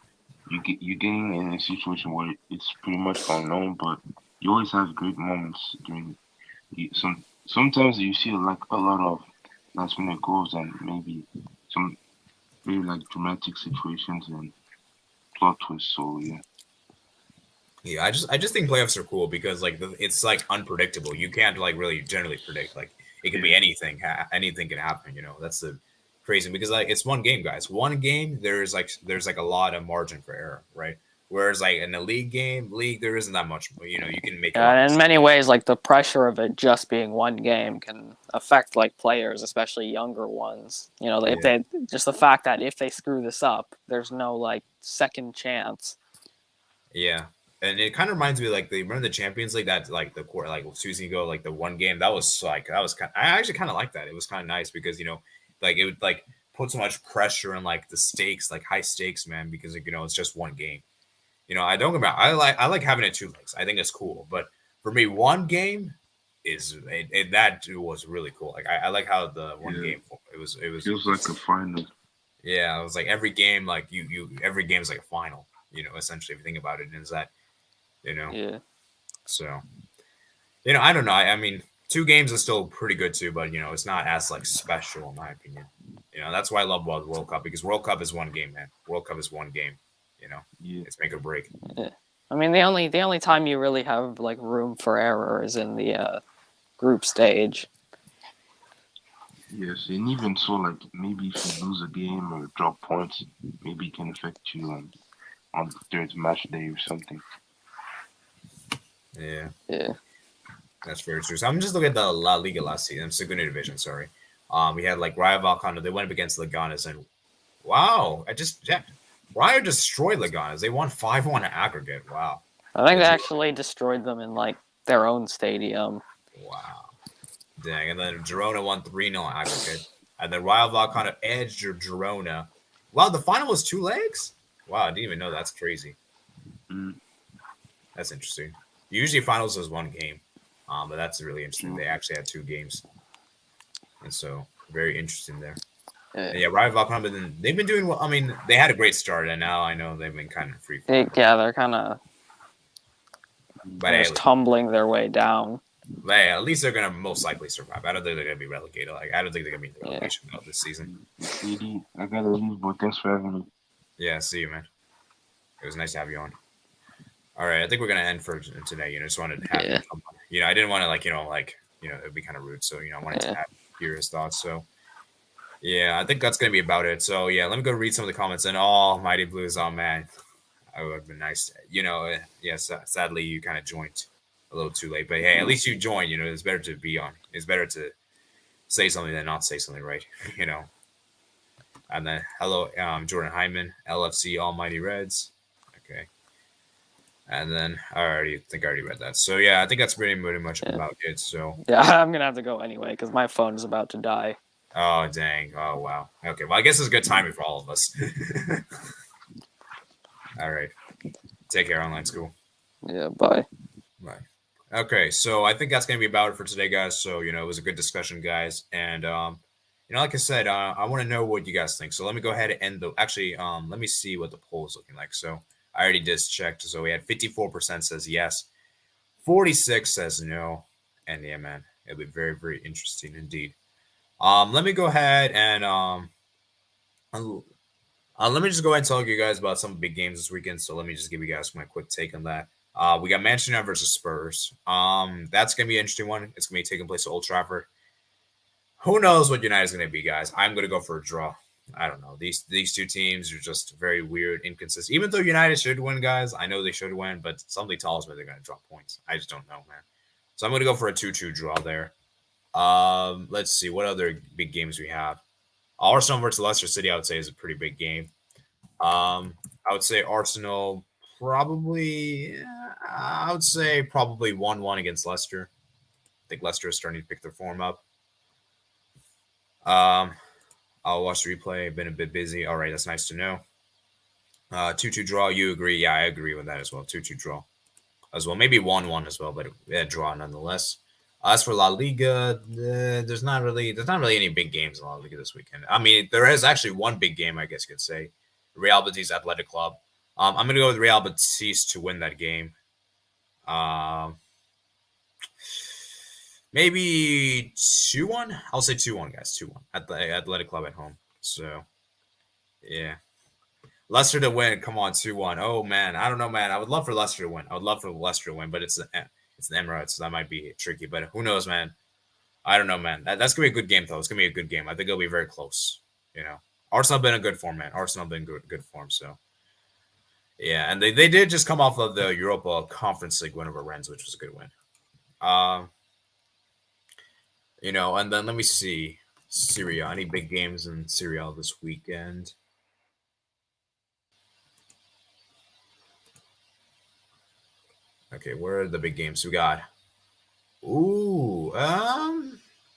you're getting in a situation where it's pretty much unknown, but you always have great moments during sometimes you see a lot of last minute goals and maybe some very dramatic situations and plot twists. So yeah. Yeah, I just think playoffs are cool because like it's like unpredictable. You can't like really generally predict. Like it can be anything. Anything can happen. You know, that's the crazy because like it's one game, guys. One game. There's like a lot of margin for error, right? Whereas like in a league there isn't that much. You know, you can make a lot. And in many ways, like the pressure of it just being one game can affect like players, especially younger ones. You know, if they just the fact that if they screw this up, there's no like second chance. Yeah. And it kind of reminds me like remember the Champions League that like the court like Susie go like the one game that was kind I actually kind of like that. It was kind of nice because you know like it would like put so much pressure on like the stakes like high stakes man because like, you know it's just one game. You know I don't get me wrong, I like having it 2 legs. I think it's cool, but for me one game is that was really cool. Like I like how the one game it was feels like a final. Yeah, it was like every game like you every game is like a final. You know, essentially if you think about it, is that you know. Yeah. So, you know, I don't know. I mean, 2 games is still pretty good too, but you know, it's not as like special in my opinion. You know, that's why I love World Cup because World Cup is one game, man. World Cup is one game. You know, it's make or break. Yeah. I mean, the only time you really have like room for error is in the group stage. Yes, and even so, like maybe if you lose a game or drop points, maybe it can affect you on the third match day or something. Yeah. Yeah. That's very true. So I'm just looking at the La Liga last season. Segunda Division, sorry. We had like Rayo Vallecano. They went up against Leganes, and wow, Rayo destroyed Leganes. They won 5-1 aggregate. Wow. I think they actually destroyed them in like their own stadium. Wow. Dang. And then Girona won 3-0 aggregate. And then Rayo Vallecano edged Girona. Wow, the final was 2 legs? Wow, I didn't even know. That's crazy. That's interesting. Usually finals is 1 game. But that's really interesting. They actually had 2 games. And so very interesting there. Yeah, Rayo Vallecano, they've been doing well. I mean, they had a great start, and now I know they've been kind of free. They're kind of tumbling their way down. But hey, at least they're gonna most likely survive. I don't think they're gonna be relegated. Like I don't think they're gonna be in the relegation this season. I gotta leave, but thanks for having me. Yeah, see you, man. It was nice to have you on. All right, I think we're gonna end for today. You know, just wanted to have you come on. You know, I didn't want to it'd be kind of rude. So I wanted to hear his thoughts. So yeah, I think that's gonna be about it. So yeah, let me go read some of the comments. And Mighty Blues, oh man, I would have been nice. Sadly you kind of joined a little too late, but hey, at least you joined. You know, it's better to be on. It's better to say something than not say something, right? You know. And then hello, Jordan Hyman, LFC Almighty Reds. Okay. And then I think I already read that. So yeah, I think that's pretty much about it. So yeah, I'm gonna have to go anyway because my phone is about to die. Oh dang! Oh wow. Okay, well I guess it's good timing for all of us. All right. Take care, online school. Yeah. Bye. Bye. Okay, so I think that's gonna be about it for today, guys. So it was a good discussion, guys, and like I said, I want to know what you guys think. So let me go ahead and end the. Actually, let me see what the poll is looking like. So I already just checked. So we had 54% says yes, 46 says no, and yeah, man, it'll be very, very interesting indeed. Let me go ahead and let me just go ahead and tell you guys about some big games this weekend. So let me just give you guys my quick take on that. We got Manchester United versus Spurs. That's gonna be an interesting one. It's gonna be taking place at Old Trafford. Who knows what United is gonna be, guys? I'm gonna go for a draw. I don't know. These 2 teams are just very weird, inconsistent. Even though United should win, guys, I know they should win, but something tells me they're gonna drop points. I just don't know, man. So I'm gonna go for a 2-2 draw there. Let's see what other big games we have. Arsenal versus Leicester City, I would say, is a pretty big game. I would say Arsenal probably 1-1 against Leicester. I think Leicester is starting to pick their form up. I'll watch the replay. I've been a bit busy. All right, that's nice to know. 2-2 draw. You agree? Yeah, I agree with that as well. 2-2 draw as well. Maybe 1-1 as well, but a draw nonetheless. As for La Liga, there's not really any big games in La Liga this weekend. I mean, there is actually one big game, I guess you could say. Real Betis Athletic Club. I'm going to go with Real Betis to win that game. Maybe 2-1. I'll say 2-1, guys. 2-1 at the Athletic Club at home. So, yeah. Leicester to win. Come on, 2-1. Oh man, I don't know, man. I would love for Leicester to win. I would love for Leicester to win, but it's the Emirates, so that might be tricky. But who knows, man? I don't know, man. That's gonna be a good game, though. It's gonna be a good game. I think it'll be very close. Arsenal been in good form, man. Arsenal been good form. So yeah, and they did just come off of the Europa Conference League win over Rennes, which was a good win. And then let me see. Serie A. Any big games in Serie A this weekend? Okay, where are the big games we got?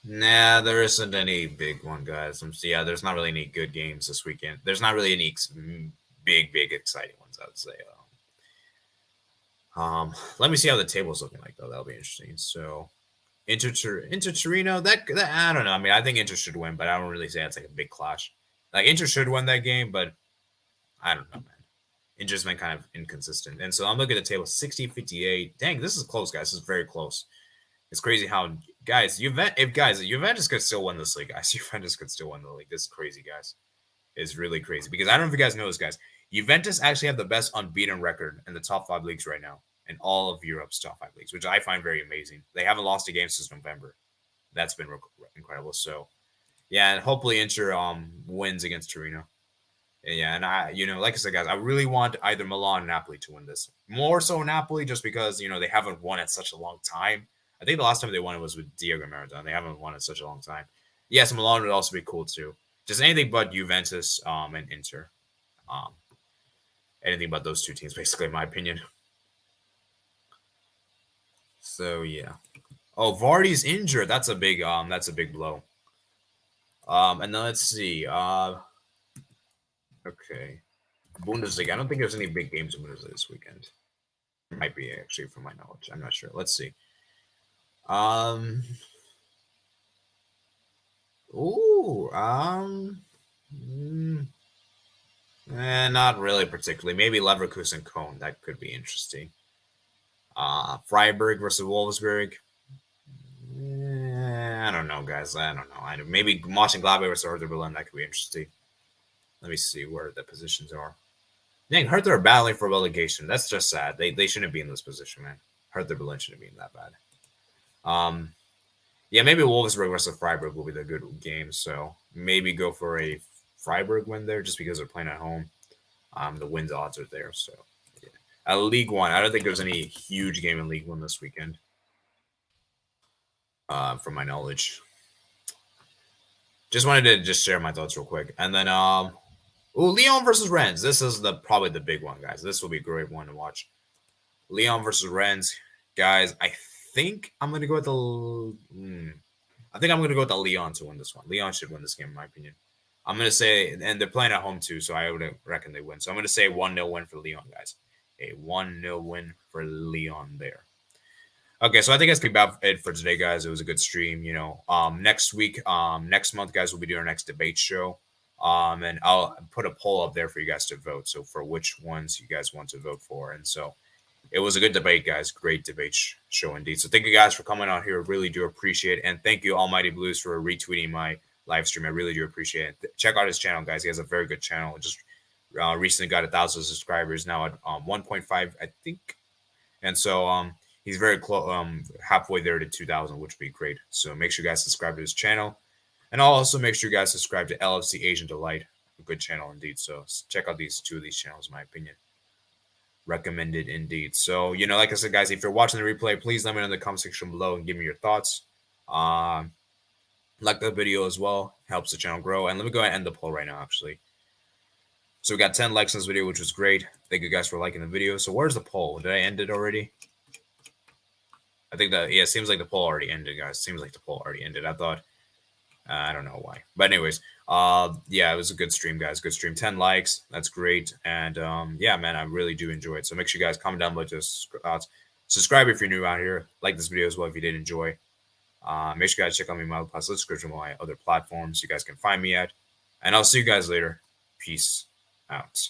Nah, there isn't any big one, guys. There's not really any good games this weekend. There's not really any big, exciting ones, I would say. Let me see how the table's looking like, though. That'll be interesting. So, Inter Torino, that I don't know. I mean, I think Inter should win, but I don't really say that's like a big clash. Like, Inter should win that game, but I don't know, man. Inter's been kind of inconsistent. And so I'm looking at the table, 60-58. Dang, this is close, guys. This is very close. It's crazy how, guys, Juventus could still win this league, guys. Juventus could still win the league. This is crazy, guys. It's really crazy. Because I don't know if you guys know this, guys. Juventus actually have the best unbeaten record in the top 5 leagues right now. In all of Europe's top 5 leagues, which I find very amazing. They haven't lost a game since November. That's been incredible. So, yeah, and hopefully Inter wins against Torino. Yeah, and like I said, guys, I really want either Milan or Napoli to win this. More so Napoli, just because they haven't won in such a long time. I think the last time they won it was with Diego Maradona. They haven't won in such a long time. Yes, Milan would also be cool too. Just anything but Juventus and Inter. Anything but those two teams, basically, in my opinion. So yeah. Oh, Vardy's injured. That's a big blow. And then let's see. Okay. Bundesliga. I don't think there's any big games in Bundesliga this weekend. It might be, actually, from my knowledge. I'm not sure. Let's see. Not really particularly. Maybe Leverkusen Cologne. That could be interesting. Freiburg versus Wolfsburg. I don't know, guys. I don't know. Maybe Mönchengladbach versus Hertha Berlin. That could be interesting. Let me see where the positions are. Dang, Hertha are battling for relegation. That's just sad. They shouldn't be in this position, man. Hertha Berlin shouldn't be that bad. Yeah, maybe Wolfsburg versus Freiburg will be the good game. So maybe go for a Freiburg win there, just because they're playing at home. The wins odds are there. So yeah. League One, I don't think there's any huge game in League One this weekend. From my knowledge. Just wanted to share my thoughts real quick. And then Lyon versus Rennes. This is probably the big one, guys. This will be a great one to watch. Lyon versus Rennes. Guys, I think I'm gonna go with the Lyon to win this one. Lyon should win this game, in my opinion. I'm gonna say, and they're playing at home too, so I would reckon they win. So I'm gonna say 1-0 win for Lyon, guys. A 1-0 win for Lyon there. Okay, so I think that's about it for today, guys. It was a good stream. Next week, next month, guys, we'll be doing our next debate show. And I'll put a poll up there for you guys to vote. So for which ones you guys want to vote for. And so it was a good debate, guys. Great debate show indeed. So thank you guys for coming out here. Really do appreciate it. And thank you, Almighty Blues, for retweeting my live stream. I really do appreciate it. Check out his channel, guys. He has a very good channel. Just recently got 1,000 subscribers, now at 1.5, I think. And so he's very close, halfway there to 2,000, which would be great. So make sure you guys subscribe to his channel. And I'll also make sure you guys subscribe to LFC Asian Delight, a good channel indeed. So check out two of these channels, in my opinion. Recommended indeed. So, like I said, guys, if you're watching the replay, please let me know in the comment section below and give me your thoughts. Like the video as well. Helps the channel grow. And let me go ahead and end the poll right now, actually. So we got 10 likes in this video, which was great. Thank you guys for liking the video. So where's the poll? Did I end it already? I think it seems like the poll already ended, guys. Seems like the poll already ended. I thought, I don't know why. But anyways, yeah, it was a good stream, guys. Good stream. 10 likes. That's great. And yeah, man, I really do enjoy it. So make sure you guys comment down below, just subscribe if you're new out here. Like this video as well if you did enjoy. Make sure you guys check out my description of my other platforms you guys can find me at. And I'll see you guys later. Peace out.